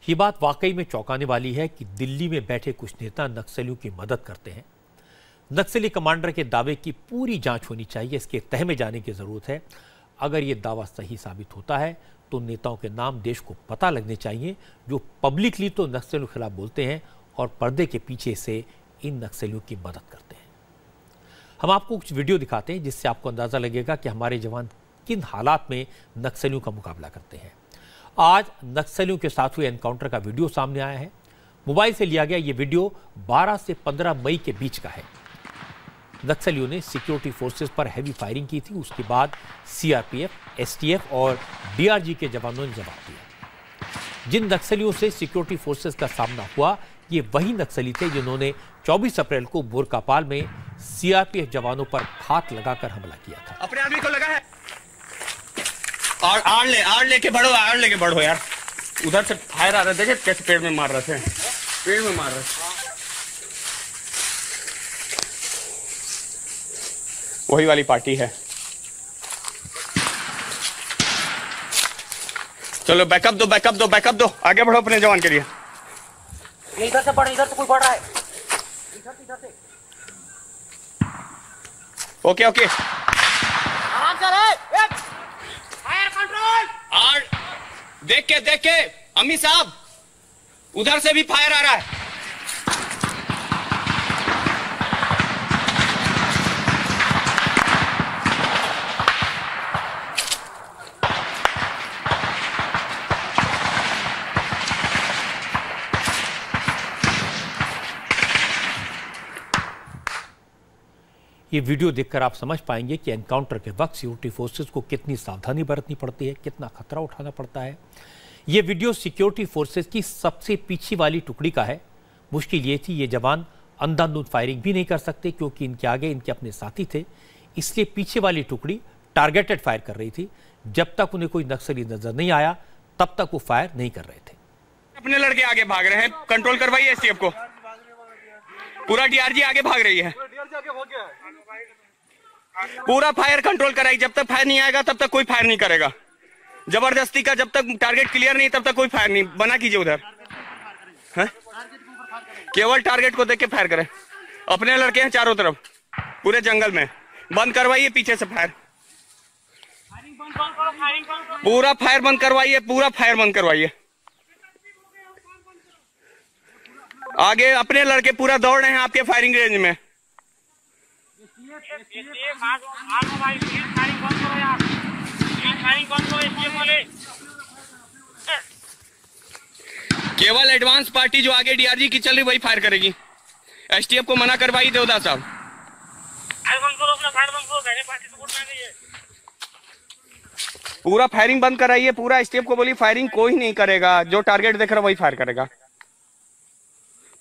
ये बात वाकई में चौंकाने वाली है कि दिल्ली में बैठे कुछ नेता नक्सलियों की मदद करते हैं। नक्सली कमांडर के दावे की पूरी जांच होनी चाहिए, इसके तह में जाने की जरूरत है। अगर ये दावा सही साबित होता है तो नेताओं के नाम देश को पता लगने चाहिए, जो पब्लिकली तो नक्सलियों के खिलाफ बोलते हैं और पर्दे के पीछे से इन नक्सलियों की मदद करते हैं। हम आपको कुछ वीडियो दिखाते हैं जिससे आपको अंदाजा लगेगा कि हमारे जवान किन हालात में नक्सलियों का मुकाबला करते हैं। आज नक्सलियों के साथ हुए एनकाउंटर का वीडियो सामने आया है। मोबाइल से लिया गया ये वीडियो 12 से 15 मई के बीच का है। नक्सलियों ने सिक्योरिटी फोर्सेस पर हैवी फायरिंग की थी। उसके बाद CRPF, STF और DRG के जवानों ने जवाब दिया। जिन नक्सलियों से सिक्योरिटी फोर्सेस का सामना हुआ, ये वही नक्सली थे जिन्होंने 24 अप्रैल को बुरकापाल में CRPF जवानों पर घात लगाकर हमला किया था। अपने आदमी को लगा है और आड़ लेके बढ़ो यार। उधर से फायर आ रहा है, देखे कैसे पेड़ में मार रहे थे, पेड़ में मार रहे थे। वही वाली पार्टी है। चलो बैकअप दो, आगे बढ़ो अपने जवान के लिए। इधर से बढ़, इधर से कोई बढ़ रहा है, इधर से। ओके आराम से रहे। Fire control. और देख के अमी साहब, उधर से भी फायर आ रहा है। ये वीडियो देखकर आप समझ पाएंगे कि एनकाउंटर के वक्त सिक्योरिटी फोर्सेस को कितनी सावधानी बरतनी पड़ती है, कितना खतरा उठाना पड़ता है। ये वीडियो सिक्योरिटी फोर्सेस की सबसे पीछे वाली टुकड़ी का है। मुश्किल ये थी, ये जवान अंधाधुंध फायरिंग भी नहीं कर सकते क्योंकि इनके आगे इनके अपने साथी थे, इसलिए पीछे वाली टुकड़ी टारगेटेड फायर कर रही थी। जब तक उन्हें कोई नक्सली नजर नहीं आया तब तक वो फायर नहीं कर रहे थे। अपने लड़के आगे भाग रहे हैं, कंट्रोल करवाइए STF को। पूरा DRG आगे भाग रही है, पूरा फायर कंट्रोल कराई। जब तक फायर नहीं आएगा तब तक कोई फायर नहीं करेगा। जबरदस्ती का जब तक टारगेट क्लियर नहीं तब तक कोई फायर नहीं। बना कीजिए उधर है? केवल टारगेट को देख के फायर करें। अपने लड़के हैं चारों तरफ पूरे जंगल में। बंद करवाइए पीछे से फायर, पूरा फायर बंद करवाइए, पूरा फायर बंद करवाइए। आगे अपने लड़के पूरा दौड़ रहे हैं आपके फायरिंग रेंज में। केवल एडवांस पार्टी जो आगे DRG की चल रही वही फायर करेगी। STF को मना करवाई देवदास साहब। पूरा फायरिंग बंद कराइए, पूरा STF को बोली फायरिंग कोई नहीं करेगा, जो टारगेट देख रहा वही फायर करेगा।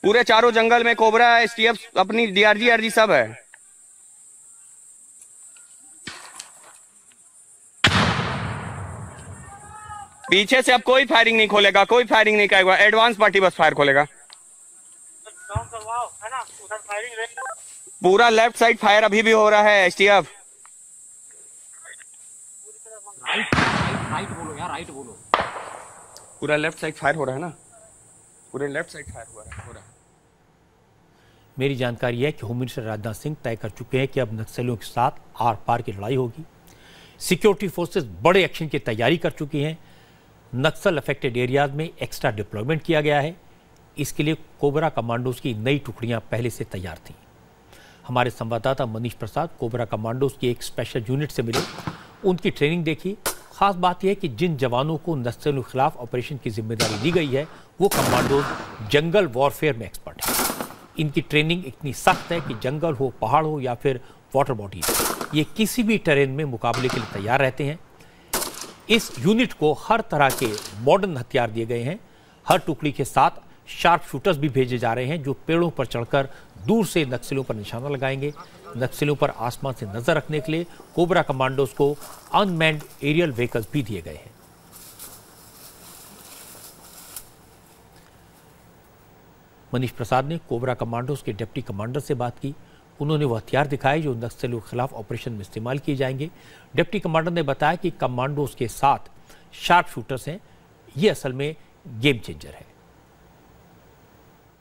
पूरे चारों जंगल में कोबरा, STF, अपनी DRG सब है। पीछे से अब कोई फायरिंग नहीं खोलेगा, कोई फायरिंग नहीं करेगा, एडवांस पार्टी बस फायर खोलेगा। पूरा लेफ्ट साइड फायर अभी भी हो रहा है एसटीएफ। राइट बोलो यार, राइट बोलो। पूरा लेफ्ट साइड फायर हो रहा है ना, पूरे लेफ्ट साइड फायर हो रहा है। मेरी जानकारी है कि होम मिनिस्टर राजनाथ सिंह तय कर चुके हैं कि अब नक्सलियों के साथ आर पार की लड़ाई होगी। सिक्योरिटी फोर्सेस बड़े एक्शन की तैयारी कर चुकी हैं। नक्सल अफेक्टेड एरियाज में एक्स्ट्रा डिप्लॉयमेंट किया गया है। इसके लिए कोबरा कमांडोज की नई टुकड़ियां पहले से तैयार थीं। हमारे संवाददाता मनीष प्रसाद कोबरा कमांडोज की एक स्पेशल यूनिट से मिले, उनकी ट्रेनिंग देखी। खास बात यह है कि जिन जवानों को नक्सलियों के खिलाफ ऑपरेशन की जिम्मेदारी दी गई है वो कमांडोज जंगल वॉरफेयर में एक्सपर्ट हैं। इनकी ट्रेनिंग इतनी सख्त है कि जंगल हो, पहाड़ हो या फिर वाटर बॉडीज, ये किसी भी टेरेन में मुकाबले के लिए तैयार रहते हैं। इस यूनिट को हर तरह के मॉडर्न हथियार दिए गए हैं। हर टुकड़ी के साथ शार्प शूटर्स भी भेजे जा रहे हैं जो पेड़ों पर चढ़कर दूर से नक्सलियों पर निशाना लगाएंगे। नक्सलियों पर आसमान से नजर रखने के लिए कोबरा कमांडोज को अनमैन्ड एरियल व्हीकल्स भी दिए गए हैं। मनीष प्रसाद ने कोबरा कमांडोज के डिप्टी कमांडर से बात की। उन्होंने वो हथियार दिखाए जो नक्सलियों के खिलाफ ऑपरेशन में इस्तेमाल किए जाएंगे। डिप्टी कमांडर ने बताया कि कमांडोज के साथ शार्प शूटर्स हैं। ये असल में गेम चेंजर है।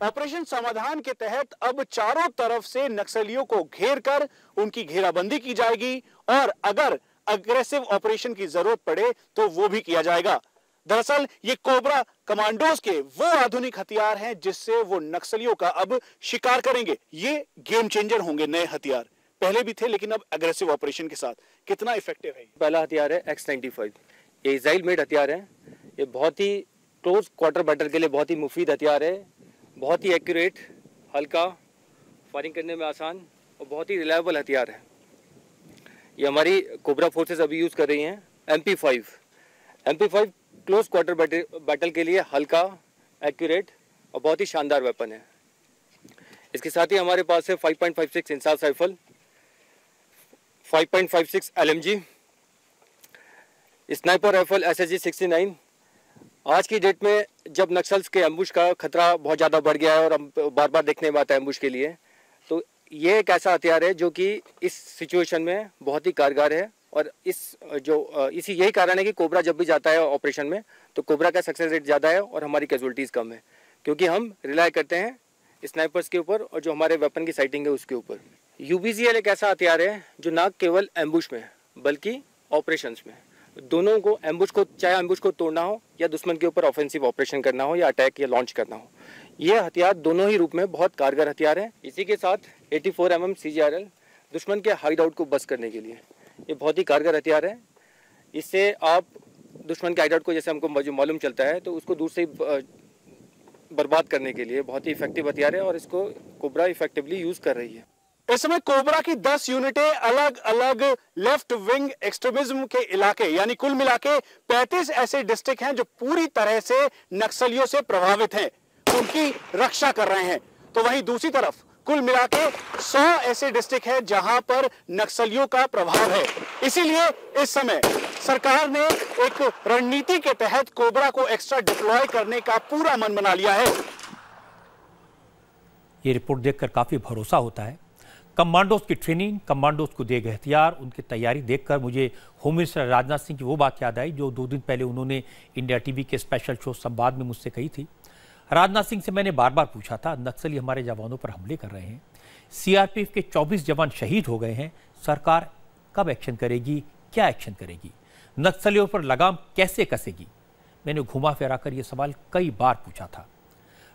ऑपरेशन समाधान के तहत अब चारों तरफ से नक्सलियों को घेर कर उनकी घेराबंदी की जाएगी और अगर अग्रेसिव ऑपरेशन की जरूरत पड़े तो वो भी किया जाएगा। दरअसल ये कोबरा कमांडोज के वो आधुनिक हथियार हैं जिससे वो नक्सलियों का अब शिकार करेंगे। ये गेम चेंजर होंगे नए हथियार, पहले भी थे लेकिन अब अग्रेसिव ऑपरेशन के साथ कितना इफेक्टिव है। पहला हथियार है X95। ये इजराइल मेड हथियार है। ये बहुत ही क्लोज क्वार्टर बैटल के लिए बहुत ही मुफीद हथियार है। बहुत ही एक्यूरेट, हल्का, फायरिंग करने में आसान और बहुत ही रिलायबल हथियार है। ये हमारी कोबरा फोर्सेस अभी यूज कर रही हैं। MP5 क्लोज क्वार्टर बैटल के लिए हल्का, एक्यूरेट और बहुत ही शानदार वेपन है। इसके साथ ही हमारे पास है 5.56 INSAS rifle, 5.56 LMG, sniper rifle SSG 69। आज की डेट में जब नक्सल्स के एम्बुश का खतरा बहुत ज़्यादा बढ़ गया है और हम बार बार देखने में आता है एम्बुश के लिए, तो ये एक ऐसा हथियार है जो कि इस सिचुएशन में बहुत ही कारगर है। और इसी यही कारण है कि कोबरा जब भी जाता है ऑपरेशन में तो कोबरा का सक्सेस रेट ज़्यादा है और हमारी कैजुअलिटीज़ कम है, क्योंकि हम रिलाई करते हैं स्नाइपर्स के ऊपर और जो हमारे वेपन की साइटिंग है उसके ऊपर। UBCL एक ऐसा हथियार है जो ना केवल एम्बुश में बल्कि ऑपरेशंस में दोनों को, एम्बुश को, चाहे एम्बुश को तोड़ना हो या दुश्मन के ऊपर ऑफेंसिव ऑपरेशन करना हो या अटैक या लॉन्च करना हो, ये हथियार दोनों ही रूप में बहुत कारगर हथियार है। इसी के साथ 84 mm CGRL दुश्मन के हाइड आउट को बस करने के लिए ये बहुत ही कारगर हथियार है। इससे आप दुश्मन के हाइड आउट को, जैसे हमको जो मालूम चलता है, तो उसको दूर से बर्बाद करने के लिए बहुत ही इफेक्टिव हथियार है और इसको कोबरा इफेक्टिवली यूज कर रही है। इस समय कोबरा की 10 यूनिटें अलग अलग लेफ्ट विंग एक्सट्रीमिज्म के इलाके, यानी कुल मिलाके 35 ऐसे डिस्ट्रिक्ट हैं जो पूरी तरह से नक्सलियों से प्रभावित हैं, उनकी रक्षा कर रहे हैं। तो वहीं दूसरी तरफ कुल मिलाके 100 ऐसे डिस्ट्रिक्ट हैं जहां पर नक्सलियों का प्रभाव है। इसीलिए इस समय सरकार ने एक रणनीति के तहत कोबरा को एक्स्ट्रा डिप्लॉय करने का पूरा मन बना लिया है। ये रिपोर्ट देखकर काफी भरोसा होता है। कमांडोज की ट्रेनिंग, कमांडोज को दिए गए हथियार, उनकी तैयारी देखकर मुझे होम मिनिस्टर राजनाथ सिंह की वो बात याद आई जो 2 दिन पहले उन्होंने इंडिया टीवी के स्पेशल शो संवाद में मुझसे कही थी। राजनाथ सिंह से मैंने बार बार पूछा था, नक्सली हमारे जवानों पर हमले कर रहे हैं, CRPF के 24 जवान शहीद हो गए हैं, सरकार कब एक्शन करेगी, क्या एक्शन करेगी, नक्सलियों पर लगाम कैसे कसेगी? मैंने घुमा फिरा कर यह सवाल कई बार पूछा था।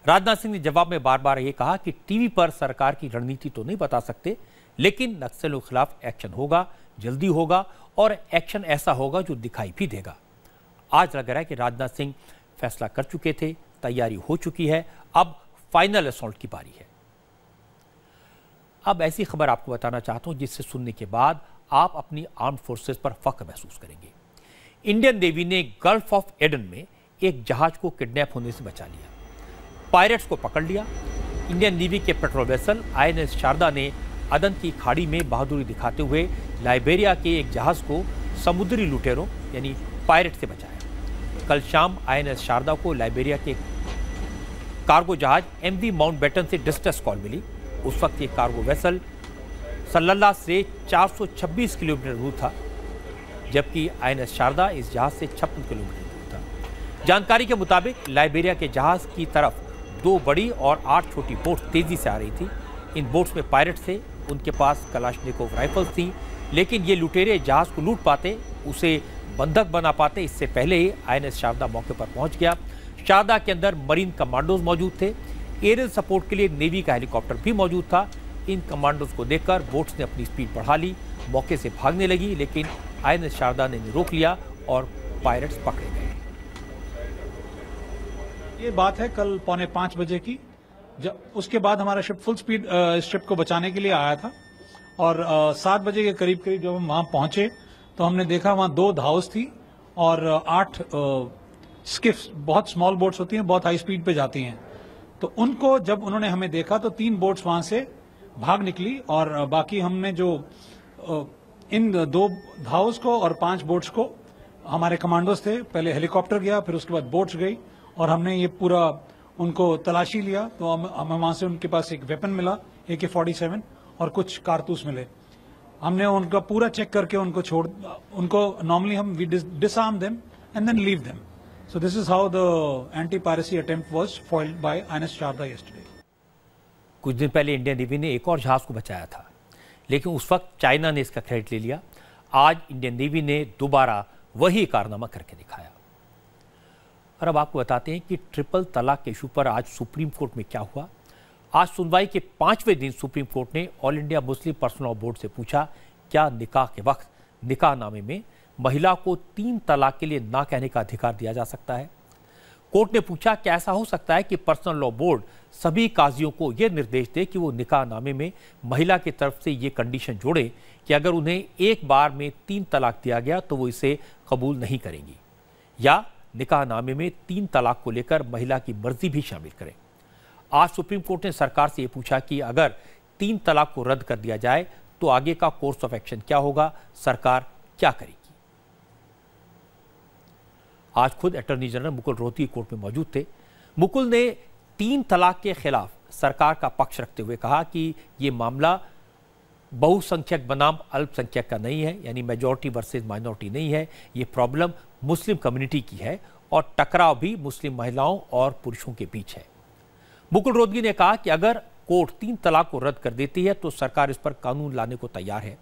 राजनाथ सिंह ने जवाब में बार बार ये कहा कि टीवी पर सरकार की रणनीति तो नहीं बता सकते, लेकिन नक्सलियों के खिलाफ एक्शन होगा, जल्दी होगा और एक्शन ऐसा होगा जो दिखाई भी देगा। आज लग रहा है कि राजनाथ सिंह फैसला कर चुके थे, तैयारी हो चुकी है, अब फाइनल असॉल्ट की बारी है। अब ऐसी खबर आपको बताना चाहता हूं जिससे सुनने के बाद आप अपनी आर्म्ड फोर्सेस पर फख्र महसूस करेंगे। इंडियन नेवी ने गल्फ ऑफ एडन में एक जहाज को किडनैप होने से बचा लिया, पायरेट्स को पकड़ लिया। इंडियन नेवी के पेट्रोल वेसल INS शारदा ने अदन की खाड़ी में बहादुरी दिखाते हुए लाइबेरिया के एक जहाज को समुद्री लुटेरों यानी पायरेट से बचाया। कल शाम INS शारदा को लाइबेरिया के कार्गो जहाज MV माउंटबेटन से डिस्ट्रेस कॉल मिली। उस वक्त ये कार्गो वेसल सल्लल्लाह से 426 किलोमीटर दूर था, जबकि INS शारदा इस जहाज से 56 किलोमीटर दूर था। जानकारी के मुताबिक लाइबेरिया के जहाज की तरफ 2 बड़ी और 8 छोटी बोट तेजी से आ रही थी। इन बोट्स में पायलट थे, उनके पास कलाशनिकोव राइफल्स थी, लेकिन ये लुटेरे जहाज को लूट पाते, उसे बंधक बना पाते इससे पहले ही INS शारदा मौके पर पहुंच गया। शारदा के अंदर मरीन कमांडोज मौजूद थे। एरियल सपोर्ट के लिए नेवी का हेलीकॉप्टर भी मौजूद था। इन कमांडोज को देखकर बोट्स ने अपनी स्पीड बढ़ा ली, मौके से भागने लगी, लेकिन INS शारदा ने रोक लिया और पायलट्स पकड़े गए। ये बात है कल 4:45 बजे की। उसके बाद हमारा शिप फुल स्पीड शिप को बचाने के लिए आया था और 7 बजे के करीब जब हम वहां पहुंचे तो हमने देखा वहां 2 धाउस थी और 8 स्किफ्स, बहुत स्मॉल बोट्स होती हैं, बहुत हाई स्पीड पे जाती हैं। तो उनको जब उन्होंने हमें देखा तो 3 बोट्स वहां से भाग निकली और बाकी हमने जो इन 2 धाउस को और 5 बोट्स को, हमारे कमांडोज थे, पहले हेलीकॉप्टर गया, फिर उसके बाद बोट्स गई और हमने ये पूरा उनको तलाशी लिया। तो हमें वहां से उनके पास एक वेपन मिला, AK-47 और कुछ कारतूस मिले। हमने उनका पूरा चेक करके उनको नॉर्मली हम we disarm them and then leave them. So this is how the anti piracy attempt was foiled by INS Sharda yesterday. कुछ दिन पहले इंडियन नेवी ने एक और जहाज को बचाया था, लेकिन उस वक्त चाइना ने इसका क्रेडिट ले लिया। आज इंडियन नेवी ने दोबारा वही कारनामा करके दिखाया। और अब आपको बताते हैं कि ट्रिपल तलाक के इशू पर आज सुप्रीम कोर्ट में क्या हुआ। आज सुनवाई के 5वें दिन सुप्रीम कोर्ट ने all India Muslim personal law board से पूछा, क्या निकाह के वक्त निकाहनामे में महिला को 3 तलाक के लिए ना कहने का अधिकार दिया जा सकता है। कोर्ट ने पूछा, क्या ऐसा हो सकता है कि पर्सनल लॉ बोर्ड सभी काजियों को यह निर्देश दे कि वो निकाहनामे में महिला की तरफ से ये कंडीशन जोड़े कि अगर उन्हें एक बार में 3 तलाक दिया गया तो वो इसे कबूल नहीं करेंगी, या निकाहनामे में 3 तलाक को लेकर महिला की मर्जी भी शामिल करें। आज सुप्रीम कोर्ट ने सरकार से यह पूछा कि अगर 3 तलाक को रद्द कर दिया जाए तो आगे का कोर्स ऑफ एक्शन क्या होगा, सरकार क्या करेगी। आज खुद attorney general Mukul Rohatgi court में मौजूद थे। मुकुल ने 3 तलाक के खिलाफ सरकार का पक्ष रखते हुए कहा कि यह मामला बहुसंख्यक बनाम अल्पसंख्यक का नहीं है, यानी मेजॉरिटी वर्सेस माइनॉरिटी नहीं है। ये प्रॉब्लम मुस्लिम कम्युनिटी की है और टकराव भी मुस्लिम महिलाओं और पुरुषों के बीच है। मुकुल रोहतगी ने कहा कि अगर कोर्ट 3 तलाक को रद्द कर देती है तो सरकार इस पर कानून लाने को तैयार है।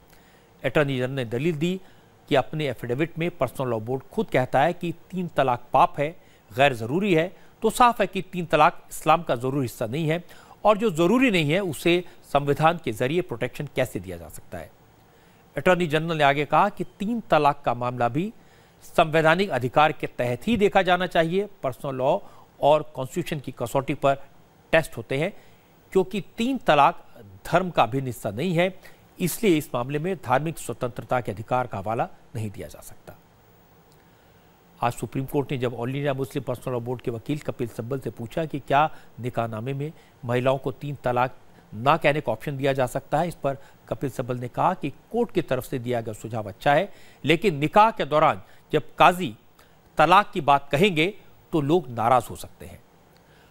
अटॉर्नी जनरल ने दलील दी कि अपने एफिडेविट में पर्सनल लॉ बोर्ड खुद कहता है कि 3 तलाक पाप है, गैर जरूरी है, तो साफ है कि 3 तलाक इस्लाम का जरूरी हिस्सा नहीं है और जो जरूरी नहीं है उसे संविधान के जरिए प्रोटेक्शन कैसे दिया जा सकता है। अटॉर्नी जनरल ने आगे कहा कि 3 तलाक का मामला भी संवैधानिक अधिकार के तहत ही देखा जाना चाहिए। पर्सनल लॉ और कॉन्स्टिट्यूशन की कसौटी पर टेस्ट होते हैं, क्योंकि 3 तलाक धर्म का भिन्न हिस्सा नहीं है, इसलिए इस मामले में धार्मिक स्वतंत्रता के अधिकार का हवाला नहीं दिया जा सकता। आज सुप्रीम कोर्ट ने जब all India Muslim personal law board के वकील कपिल सिब्बल से पूछा कि क्या निकाहनामे में महिलाओं को 3 तलाक ना कहने का ऑप्शन दिया जा सकता है, इस पर कपिल सिब्बल ने कहा कि कोर्ट की तरफ से दिया गया सुझाव अच्छा है, लेकिन निकाह के दौरान जब काजी तलाक की बात कहेंगे तो लोग नाराज हो सकते हैं।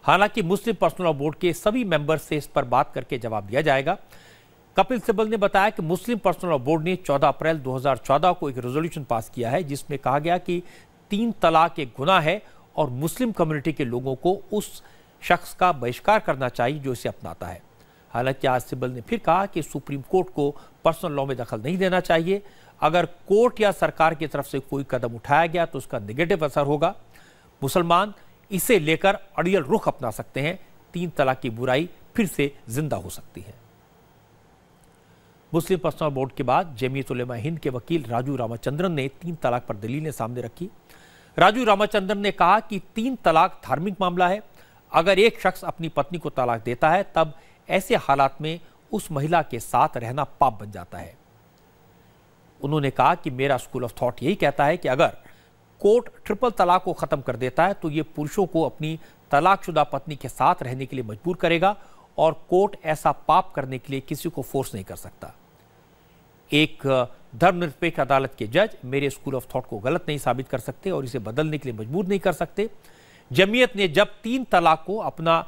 हालांकि मुस्लिम पर्सनल लॉ बोर्ड के सभी मेंबर से इस पर बात करके जवाब दिया जाएगा। कपिल सिब्बल ने बताया कि मुस्लिम पर्सनल लॉ बोर्ड ने 14 अप्रैल 2014 को एक रेजोल्यूशन पास किया है जिसमें कहा गया कि 3 तलाक एक गुनाह है और मुस्लिम कम्युनिटी के लोगों को उस शख्स का बहिष्कार करना चाहिए जो इसे अपनाता है। हालांकि आज सिब्बल ने फिर कहा कि सुप्रीम कोर्ट को पर्सनल लॉ में दखल नहीं देना चाहिए। अगर कोर्ट या सरकार की तरफ से कोई कदम उठाया गया तो उसका नेगेटिव असर होगा। मुसलमान इसे लेकर अड़ियल रुख अपना सकते हैं। 3 तलाक की बुराई फिर से जिंदा हो सकती है। मुस्लिम पर्सनल बोर्ड के बाद जमीयत उलेमा हिंद के वकील राजू रामचंद्रन ने 3 तलाक पर दलीलें सामने रखी। राजू रामचंद्रन ने कहा कि 3 तलाक धार्मिक मामला है। अगर एक शख्स अपनी पत्नी को तलाक देता है तब ऐसे हालात में उस महिला के साथ रहना पाप बन जाता है। उन्होंने कहा कि मेरा स्कूल ऑफ थॉट यही कहता है कि अगर कोर्ट ट्रिपल तलाक को खत्म कर देता है तो ये पुरुषों को अपनी तलाकशुदा पत्नी के साथ रहने के लिए मजबूर करेगा और कोर्ट ऐसा पाप करने के लिए किसी को फोर्स नहीं कर सकता। एक धर्मनिरपेक्ष अदालत के जज मेरे स्कूल ऑफ थॉट को गलत नहीं साबित कर सकते और इसे बदलने के लिए मजबूर नहीं कर सकते। जमीयत ने जब 3 तलाक को अपना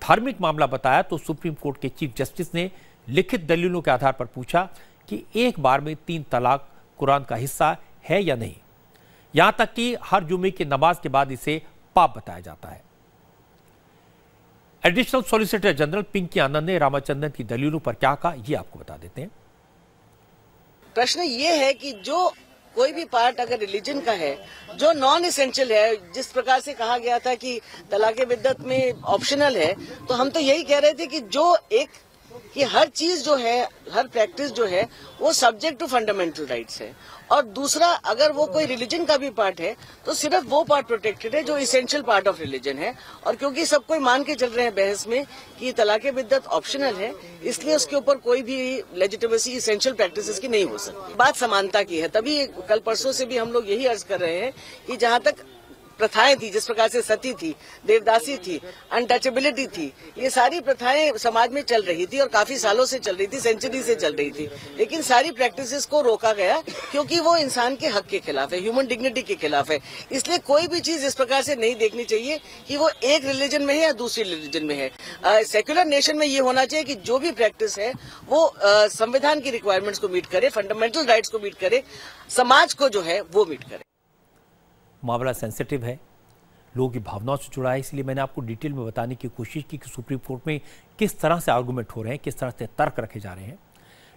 धार्मिक मामला बताया तो सुप्रीम कोर्ट के चीफ जस्टिस ने लिखित दलीलों के आधार पर पूछा कि एक बार में 3 तलाक कुरान का हिस्सा है या नहीं। यहां तक कि हर जुमे की नमाज के बाद इसे पाप बताया जाता है। एडिशनल सॉलिसिटर जनरल पिंकी आनंद ने रामाचंद्रन की दलीलों पर क्या कहा, ये आपको बता देते हैं। प्रश्न ये है कि जो कोई भी पार्ट अगर रिलीजन का है जो नॉन एसेंशियल है, जिस प्रकार से कहा गया था कि तलाक़े बिद्दत में ऑप्शनल है, तो हम तो यही कह रहे थे कि जो एक कि हर चीज जो है, हर प्रैक्टिस जो है वो सब्जेक्ट टू फंडामेंटल राइट्स है। और दूसरा, अगर वो कोई रिलीजन का भी पार्ट है तो सिर्फ वो पार्ट प्रोटेक्टेड है जो इसेंशियल पार्ट ऑफ रिलीजन है। और क्योंकि सब कोई मान के चल रहे हैं बहस में कि तलाक़े बिद्दत ऑप्शनल है, इसलिए उसके ऊपर कोई भी लेजिटिमेसी इसेंशियल प्रैक्टिसेस की नहीं हो सकती। बात समानता की है, तभी कल परसों से भी हम लोग यही अर्ज कर रहे हैं कि जहां तक प्रथाएं थी, जिस प्रकार से सती थी, देवदासी थी, अनटचेबिलिटी थी, ये सारी प्रथाएं समाज में चल रही थी और काफी सालों से चल रही थी, सेंचुरी से चल रही थी। लेकिन सारी प्रैक्टिसेस को रोका गया क्योंकि वो इंसान के हक के खिलाफ है, ह्यूमन डिग्निटी के खिलाफ है। इसलिए कोई भी चीज इस प्रकार से नहीं देखनी चाहिए कि वो एक रिलीजन में है या दूसरी रिलीजन में है। सेक्युलर नेशन में ये होना चाहिए कि जो भी प्रैक्टिस है वो संविधान की रिक्वायरमेंट्स को मीट करे, फंडामेंटल राइट्स को मीट करे, समाज को जो है वो मीट करे। मामला सेंसिटिव है, लोगों की भावनाओं से जुड़ा है, इसलिए मैंने आपको डिटेल में बताने की कोशिश की कि सुप्रीम कोर्ट में किस तरह से आर्गूमेंट हो रहे हैं, किस तरह से तर्क रखे जा रहे हैं।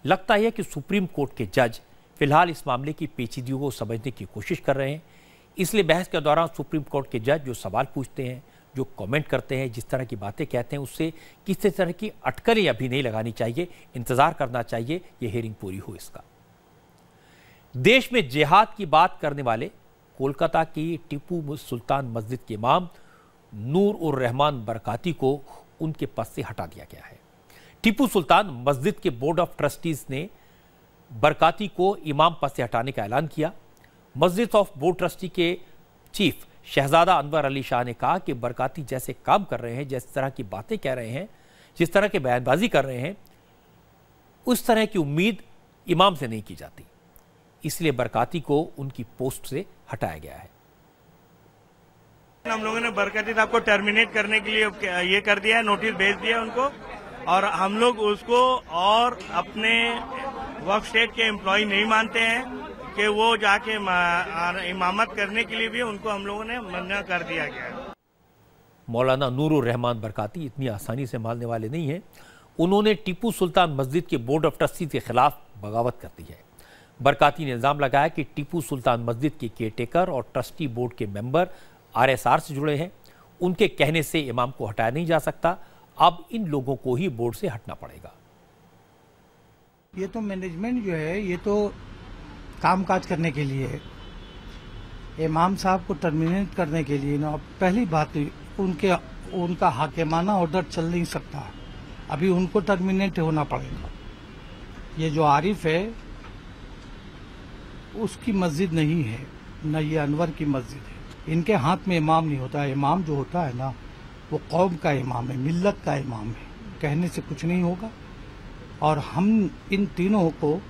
लगता है कि सुप्रीम कोर्ट के जज फिलहाल इस मामले की पेचीदगियों को समझने की कोशिश कर रहे हैं। इसलिए बहस के दौरान सुप्रीम कोर्ट के जज जो सवाल पूछते हैं, जो कमेंट करते हैं, जिस तरह की बातें कहते हैं, उससे किसी तरह की अटकलें अभी नहीं लगानी चाहिए, इंतजार करना चाहिए ये हियरिंग पूरी हो इसका। देश में जिहाद की बात करने वाले कोलकाता की टीपू सुल्तान मस्जिद के इमाम नूर उर रहमान बरकाती को उनके पद से हटा दिया गया है। टीपू सुल्तान मस्जिद के बोर्ड ऑफ ट्रस्टीज ने बरकाती को इमाम पद से हटाने का ऐलान किया। मस्जिद ऑफ बोर्ड ट्रस्टी के चीफ शहजादा अनवर अली शाह ने कहा कि बरकाती जैसे काम कर रहे हैं, जिस तरह की बातें कह रहे हैं, जिस तरह की बयानबाजी कर रहे हैं, उस तरह की उम्मीद इमाम से नहीं की जाती। इसलिए बरकाती को उनकी पोस्ट से हटाया गया है। हम लोगों ने बरकाती साहब को टर्मिनेट करने के लिए ये कर दिया है, नोटिस भेज दिया उनको, और हम लोग उसको और अपने वक्फ स्टेट के एम्प्लॉय नहीं मानते हैं कि वो जाके इमामत करने के लिए भी उनको हम लोगों ने मना कर दिया गया है। मौलाना नूर उर रहमान बरकाती इतनी आसानी से मानने वाले नहीं हैं। उन्होंने टीपू सुल्तान मस्जिद के बोर्ड ऑफ ट्रस्टी के खिलाफ बगावत कर दी है। बरकाती ने इल्जाम लगाया कि टीपू सुल्तान मस्जिद के केयरटेकर और ट्रस्टी बोर्ड के मेंबर आरएसआर से जुड़े हैं। उनके कहने से इमाम को हटाया नहीं जा सकता, अब इन लोगों को ही बोर्ड से हटना पड़ेगा। ये तो मैनेजमेंट जो है ये तो कामकाज करने के लिए है, इमाम साहब को टर्मिनेट करने के लिए ना। पहली बात उनका हाकिमाना ऑर्डर चल नहीं सकता, अभी उनको टर्मिनेट होना पड़ेगा। ये जो आरिफ है उसकी मस्जिद नहीं है, न ये अनवर की मस्जिद है। इनके हाथ में इमाम नहीं होता है। इमाम जो होता है ना वो कौम का इमाम है, मिल्लत का इमाम है, कहने से कुछ नहीं होगा। और हम इन तीनों को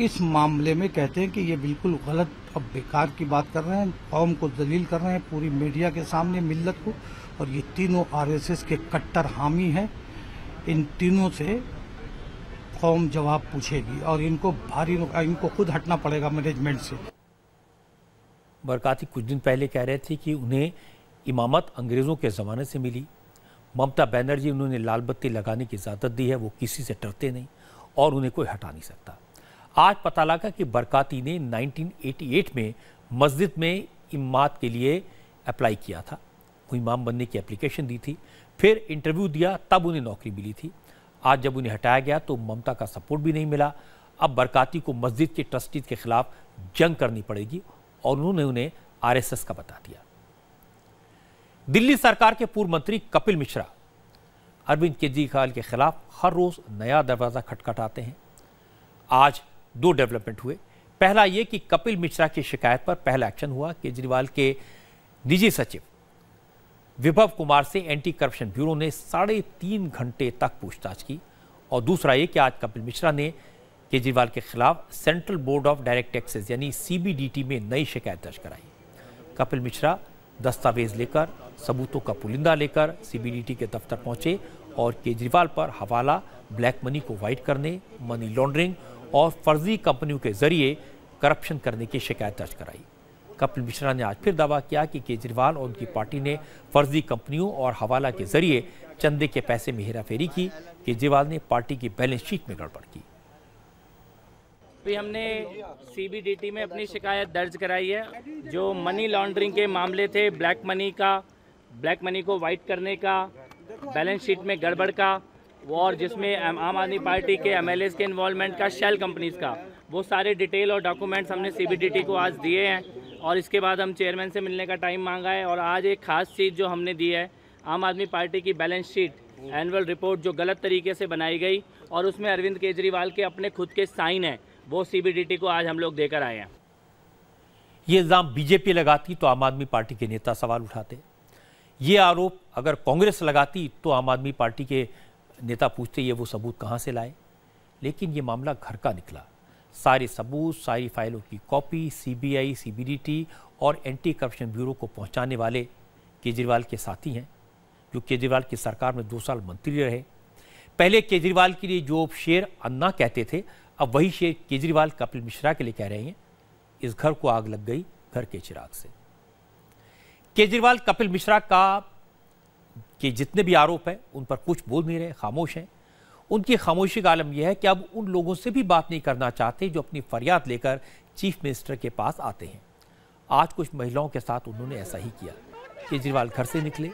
इस मामले में कहते हैं कि ये बिल्कुल गलत और बेकार की बात कर रहे हैं, कौम को दलील कर रहे हैं पूरी मीडिया के सामने, मिल्लत को। और ये तीनों आरएसएस के कट्टर हामी हैं। इन तीनों से कौम जवाब पूछेगी और इनको खुद हटना पड़ेगा मैनेजमेंट से। बरकाती कुछ दिन पहले कह रहे थे कि उन्हें इमामत अंग्रेजों के ज़माने से मिली। ममता बनर्जी उन्होंने लाल बत्ती लगाने की इजाज़त दी है, वो किसी से डरते नहीं और उन्हें कोई हटा नहीं सकता। आज पता लगा कि बरकाती ने 1988 में मस्जिद में इमामत के लिए अप्लाई किया था, वो इमाम बनने की एप्लीकेशन दी थी, फिर इंटरव्यू दिया, तब उन्हें नौकरी मिली थी। आज जब उन्हें हटाया गया तो ममता का सपोर्ट भी नहीं मिला। अब बरकाती को मस्जिद के ट्रस्टीज के खिलाफ जंग करनी पड़ेगी और उन्होंने उन्हें आरएसएस का बता दिया। दिल्ली सरकार के पूर्व मंत्री कपिल मिश्रा अरविंद केजरीवाल के खिलाफ हर रोज नया दरवाजा खटखटाते हैं। आज 2 डेवलपमेंट हुए। पहला यह कि कपिल मिश्रा की शिकायत पर पहला एक्शन हुआ। केजरीवाल के निजी सचिव विभव कुमार से एंटी करप्शन ब्यूरो ने 3.5 घंटे तक पूछताछ की। और दूसरा ये कि आज कपिल मिश्रा ने केजरीवाल के खिलाफ central board of direct taxes यानी CBDT में नई शिकायत दर्ज कराई। कपिल मिश्रा दस्तावेज लेकर, सबूतों का पुलिंदा लेकर CBDT के दफ्तर पहुंचे और केजरीवाल पर हवाला, ब्लैक मनी को वाइट करने, मनी लॉन्ड्रिंग और फर्जी कंपनियों के जरिए करप्शन करने की शिकायत दर्ज कराई। कपिल मिश्रा ने आज फिर दावा किया कि केजरीवाल और उनकी पार्टी ने फर्जी कंपनियों और हवाला के जरिए चंदे के पैसे में हेराफेरी की। केजरीवाल ने पार्टी की बैलेंस शीट में गड़बड़ की। भी हमने CBDT में अपनी शिकायत दर्ज कराई है। जो मनी लॉन्ड्रिंग के मामले थे, ब्लैक मनी को वाइट करने का, बैलेंस शीट में गड़बड़ का, वो और जिसमें आम आदमी पार्टी के MLAs के इन्वॉल्वमेंट का, शेल कंपनीज का, वो सारे डिटेल और डॉक्यूमेंट्स हमने CBDT को आज दिए हैं। और इसके बाद हम चेयरमैन से मिलने का टाइम मांगा है। और आज एक खास चीज़ जो हमने दी है, आम आदमी पार्टी की बैलेंस शीट, एनुअल रिपोर्ट जो गलत तरीके से बनाई गई और उसमें अरविंद केजरीवाल के अपने खुद के साइन हैं, वो CBDT को आज हम लोग देकर आए हैं। ये इल्ज़ाम बीजेपी लगाती तो आम आदमी पार्टी के नेता सवाल उठाते। ये आरोप अगर कांग्रेस लगाती तो आम आदमी पार्टी के नेता पूछते ये वो सबूत कहाँ से लाए। लेकिन ये मामला घर का निकला। सारे सबूत, सारी फाइलों की कॉपी CBI, CBDT और एंटी करप्शन ब्यूरो को पहुंचाने वाले केजरीवाल के साथी हैं, जो केजरीवाल की सरकार में 2 साल मंत्री रहे। पहले केजरीवाल के लिए जो शेर अन्ना कहते थे, अब वही शेर केजरीवाल कपिल मिश्रा के लिए कह रहे हैं। इस घर को आग लग गई घर के चिराग से। केजरीवाल कपिल मिश्रा के जितने भी आरोप हैं उन पर कुछ बोल नहीं रहे, खामोश हैं। उनकी खामोशी का आलम यह है कि अब उन लोगों से भी बात नहीं करना चाहते जो अपनी फरियाद लेकर चीफ मिनिस्टर के पास आते हैं। आज कुछ महिलाओं के साथ उन्होंने ऐसा ही किया। केजरीवाल घर से निकले,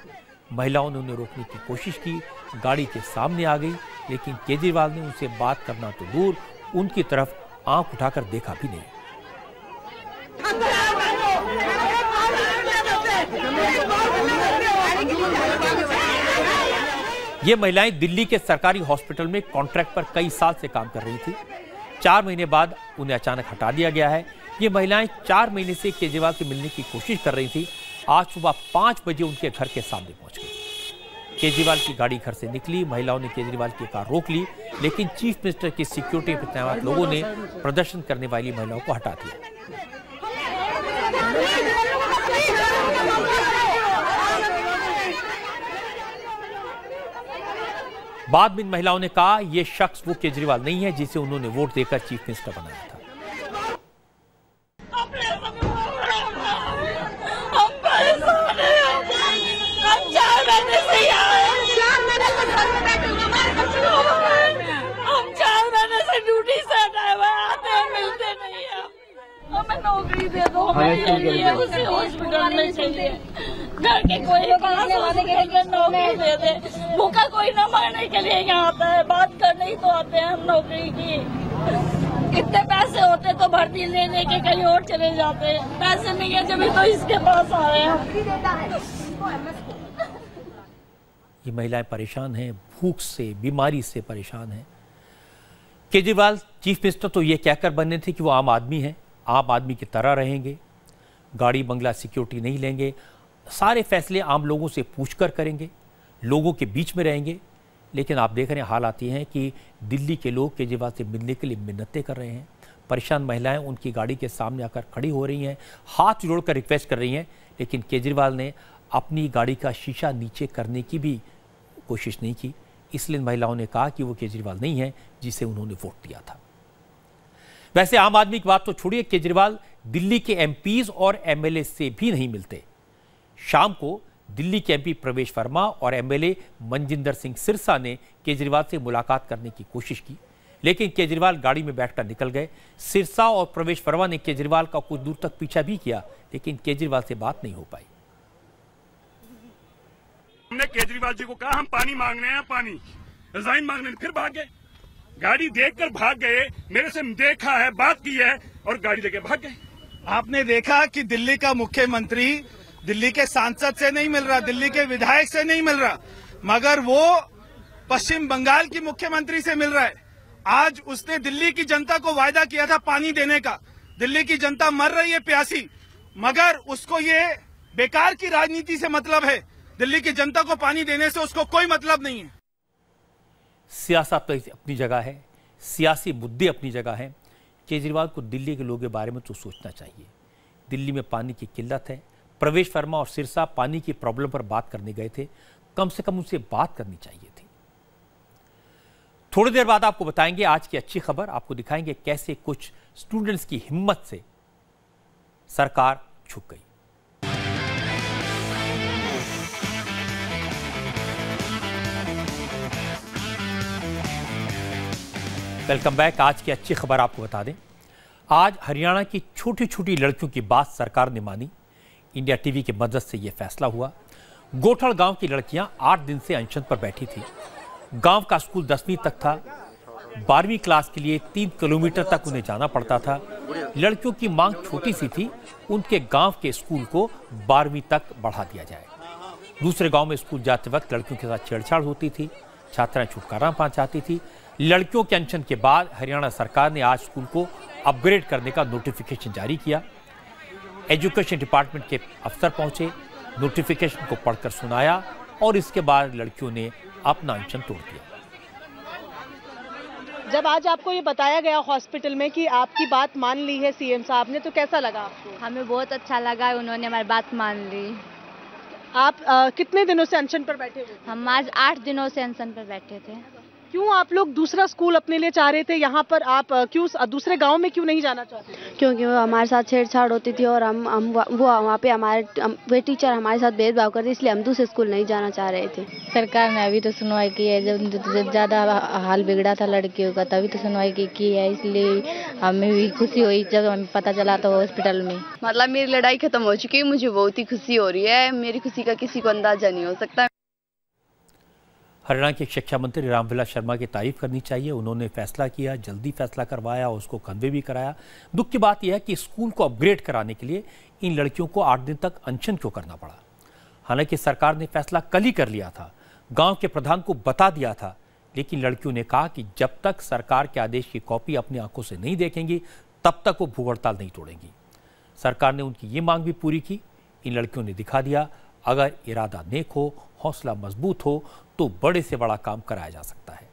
महिलाओं ने उन्हें रोकने की कोशिश की, गाड़ी के सामने आ गई, लेकिन केजरीवाल ने उनसे बात करना तो दूर, उनकी तरफ आंख उठाकर देखा भी नहीं। ये महिलाएं दिल्ली के सरकारी हॉस्पिटल में कॉन्ट्रैक्ट पर कई साल से काम कर रही थी। 4 महीने बाद उन्हें अचानक हटा दिया गया है। ये महिलाएं 4 महीने से केजरीवाल से मिलने की कोशिश कर रही थी। आज सुबह 5 बजे उनके घर के सामने पहुंच गई। केजरीवाल की गाड़ी घर से निकली, महिलाओं ने केजरीवाल की कार रोक ली, लेकिन चीफ मिनिस्टर की सिक्योरिटी पर तैनात लोगों ने प्रदर्शन करने वाली महिलाओं को हटा दिया। बाद में इन महिलाओं ने कहा यह शख्स वो केजरीवाल नहीं है जिसे उन्होंने वोट देकर चीफ मिनिस्टर बनाया था। हम 4 महीने से ड्यूटी से हटाए हुए आते हैं, मिलते नहीं है। हमें नौकरी दे दो, हमें उसे हॉस्पिटल में चाहिए। घर के कोई नौकरी दे दे। भूखा कोई न मरने के लिए यहाँ आता है, बात करने ही तो आते हैं हम नौकरी की। इतने पैसे होते तो भर्ती लेने के कहीं और चले जाते। पैसे नहीं है जब तो इसके पास आ रहे हैं। ये महिलाएं परेशान हैं, भूख से, बीमारी से परेशान हैं। केजरीवाल चीफ मिनिस्टर तो ये कहकर बने थे कि वो आम आदमी हैं, आम आदमी की तरह रहेंगे, गाड़ी बंगला सिक्योरिटी नहीं लेंगे, सारे फैसले आम लोगों से पूछकर करेंगे, लोगों के बीच में रहेंगे। लेकिन आप देख रहे हैं हालात ये हैं कि दिल्ली के लोग केजरीवाल से मिलने के लिए मिन्नतें कर रहे हैं। परेशान महिलाएं उनकी गाड़ी के सामने आकर खड़ी हो रही हैं, हाथ जोड़कर रिक्वेस्ट कर रही हैं, लेकिन केजरीवाल ने अपनी गाड़ी का शीशा नीचे करने की भी कोशिश नहीं की। इसलिए महिलाओं ने कहा कि वो केजरीवाल नहीं है जिसे उन्होंने वोट दिया था। वैसे आम आदमी की बात तो छोड़िए, केजरीवाल दिल्ली के MPs और MLA से भी नहीं मिलते। शाम को दिल्ली के MP प्रवेश वर्मा और MLA मनजिंदर सिंह सिरसा ने केजरीवाल से मुलाकात करने की कोशिश की, लेकिन केजरीवाल गाड़ी में बैठकर निकल गए। सिरसा और प्रवेश वर्मा ने केजरीवाल का कुछ दूर तक पीछा भी किया, लेकिन केजरीवाल से बात नहीं हो पाई। हमने केजरीवाल जी को कहा हम पानी मांगने हैं, पानी रिजाइन मांगने, फिर भाग गए। गाड़ी देखकर भाग गए, मेरे से देखा है, बात की है और गाड़ी लेके भाग गए। आपने देखा कि दिल्ली का मुख्यमंत्री दिल्ली के सांसद से नहीं मिल रहा, दिल्ली के विधायक से नहीं मिल रहा, मगर वो पश्चिम बंगाल की मुख्यमंत्री से मिल रहा है। आज उसने दिल्ली की जनता को वायदा किया था पानी देने का। दिल्ली की जनता मर रही है प्यासी, मगर उसको ये बेकार की राजनीति से मतलब है। दिल्ली की जनता को पानी देने से उसको कोई मतलब नहीं है। सियासत तो अपनी जगह है, सियासी मुद्दे अपनी जगह हैं। केजरीवाल को दिल्ली के लोगों के बारे में तो सोचना चाहिए। दिल्ली में पानी की किल्लत है। प्रवेश वर्मा और सिरसा पानी की प्रॉब्लम पर बात करने गए थे, कम से कम उनसे बात करनी चाहिए थी। थोड़ी देर बाद आपको बताएंगे आज की अच्छी खबर, आपको दिखाएंगे कैसे कुछ स्टूडेंट्स की हिम्मत से सरकार झुक गई। Welcome back. आज की अच्छी खबर आपको बता दें, आज हरियाणा की छोटी छोटी लड़कियों की बात सरकार ने मानी। इंडिया टीवी की मदद से यह फैसला हुआ। गोठल गांव की लड़कियां 8 दिन से अनशन पर बैठी थी। गांव का स्कूल 10वीं तक था। 12वीं क्लास के लिए 3 किलोमीटर तक उन्हें जाना पड़ता था। लड़कियों की मांग छोटी सी थी, उनके गांव के स्कूल को 12वीं तक बढ़ा दिया जाए। दूसरे गांव में स्कूल जाते वक्त लड़कियों के साथ छेड़छाड़ होती थी। छात्राएं छुटकारा पा चाहती थी। लड़कियों के अनशन के बाद हरियाणा सरकार ने आज स्कूल को अपग्रेड करने का नोटिफिकेशन जारी किया। एजुकेशन डिपार्टमेंट के अफसर पहुंचे, नोटिफिकेशन को पढ़कर सुनाया और इसके बाद लड़कियों ने अपना अनशन तोड़ दिया। जब आज आपको ये बताया गया हॉस्पिटल में कि आपकी बात मान ली है सीएम साहब ने, तो कैसा लगा आपको? हमें बहुत अच्छा लगा, उन्होंने हमारी बात मान ली। आप कितने दिनों से अनशन पर बैठे हुए? हम आज 8 दिनों से अनशन पर बैठे थे। क्यों आप लोग दूसरा स्कूल अपने लिए चाह रहे थे? यहाँ पर आप क्यों दूसरे गांव में क्यों नहीं जाना चाहते? क्योंकि वो हमारे साथ छेड़छाड़ होती थी और हम वो वहाँ पे वे टीचर हमारे साथ भेदभाव करते, इसलिए हम दूसरे स्कूल नहीं जाना चाह रहे थे। सरकार ने अभी तो सुनवाई की है, जब ज़्यादा हाल बिगड़ा था लड़कियों का तभी तो सुनवाई की है, इसलिए हमें भी खुशी हुई जब हमें पता चला था हॉस्पिटल में। मतलब मेरी लड़ाई खत्म हो चुकी है, मुझे बहुत ही खुशी हो रही है। मेरी खुशी का किसी को अंदाजा नहीं हो सकता। हरियाणा के शिक्षा मंत्री रामविलास शर्मा की तारीफ करनी चाहिए। उन्होंने फैसला किया, जल्दी फैसला करवाया, उसको कन्वे भी कराया। दुख की बात यह है कि स्कूल को अपग्रेड कराने के लिए इन लड़कियों को 8 दिन तक अनशन क्यों करना पड़ा। हालांकि सरकार ने फैसला कल ही कर लिया था, गांव के प्रधान को बता दिया था, लेकिन लड़कियों ने कहा कि जब तक सरकार के आदेश की कॉपी अपनी आंखों से नहीं देखेंगी तब तक वो भूख हड़ताल नहीं तोड़ेंगी। सरकार ने उनकी ये मांग भी पूरी की। इन लड़कियों ने दिखा दिया, अगर इरादा नेक हो, हौसला मजबूत हो तो बड़े से बड़ा काम कराया जा सकता है।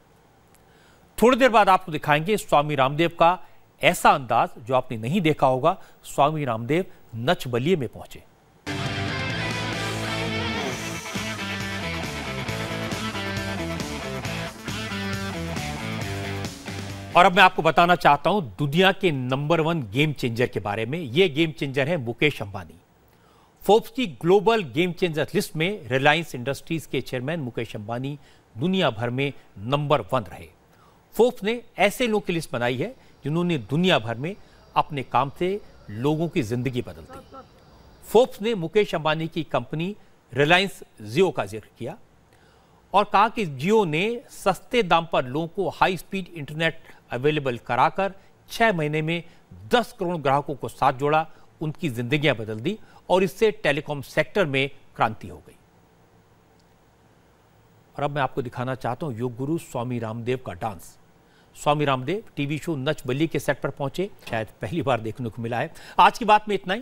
थोड़ी देर बाद आपको दिखाएंगे स्वामी रामदेव का ऐसा अंदाज जो आपने नहीं देखा होगा। स्वामी रामदेव नच बलिए में पहुंचे। और अब मैं आपको बताना चाहता हूं दुनिया के नंबर 1 गेम चेंजर के बारे में। यह गेम चेंजर है मुकेश अंबानी। फोर्ब्स की ग्लोबल गेम चेंजर लिस्ट में रिलायंस इंडस्ट्रीज के चेयरमैन मुकेश अंबानी दुनिया भर में नंबर 1 रहे। फोर्ब्स ने ऐसे लोगों की लिस्ट बनाई है जिन्होंने दुनिया भर में अपने काम से लोगों की जिंदगी बदल दी। फोर्ब्स ने मुकेश अंबानी की कंपनी रिलायंस जियो का जिक्र किया और कहा कि जियो ने सस्ते दाम पर लोगों को हाई स्पीड इंटरनेट अवेलेबल कराकर 6 महीने में 10 करोड़ ग्राहकों को साथ जोड़ा, उनकी जिंदगियां बदल दी और इससे टेलीकॉम सेक्टर में क्रांति हो गई। और अब मैं आपको दिखाना चाहता हूं योग गुरु स्वामी रामदेव का dance. Swami Ramdev TV show Nach Baliye के सेट पर पहुंचे, शायद पहली बार देखने को मिला है। आज की बात में इतना ही।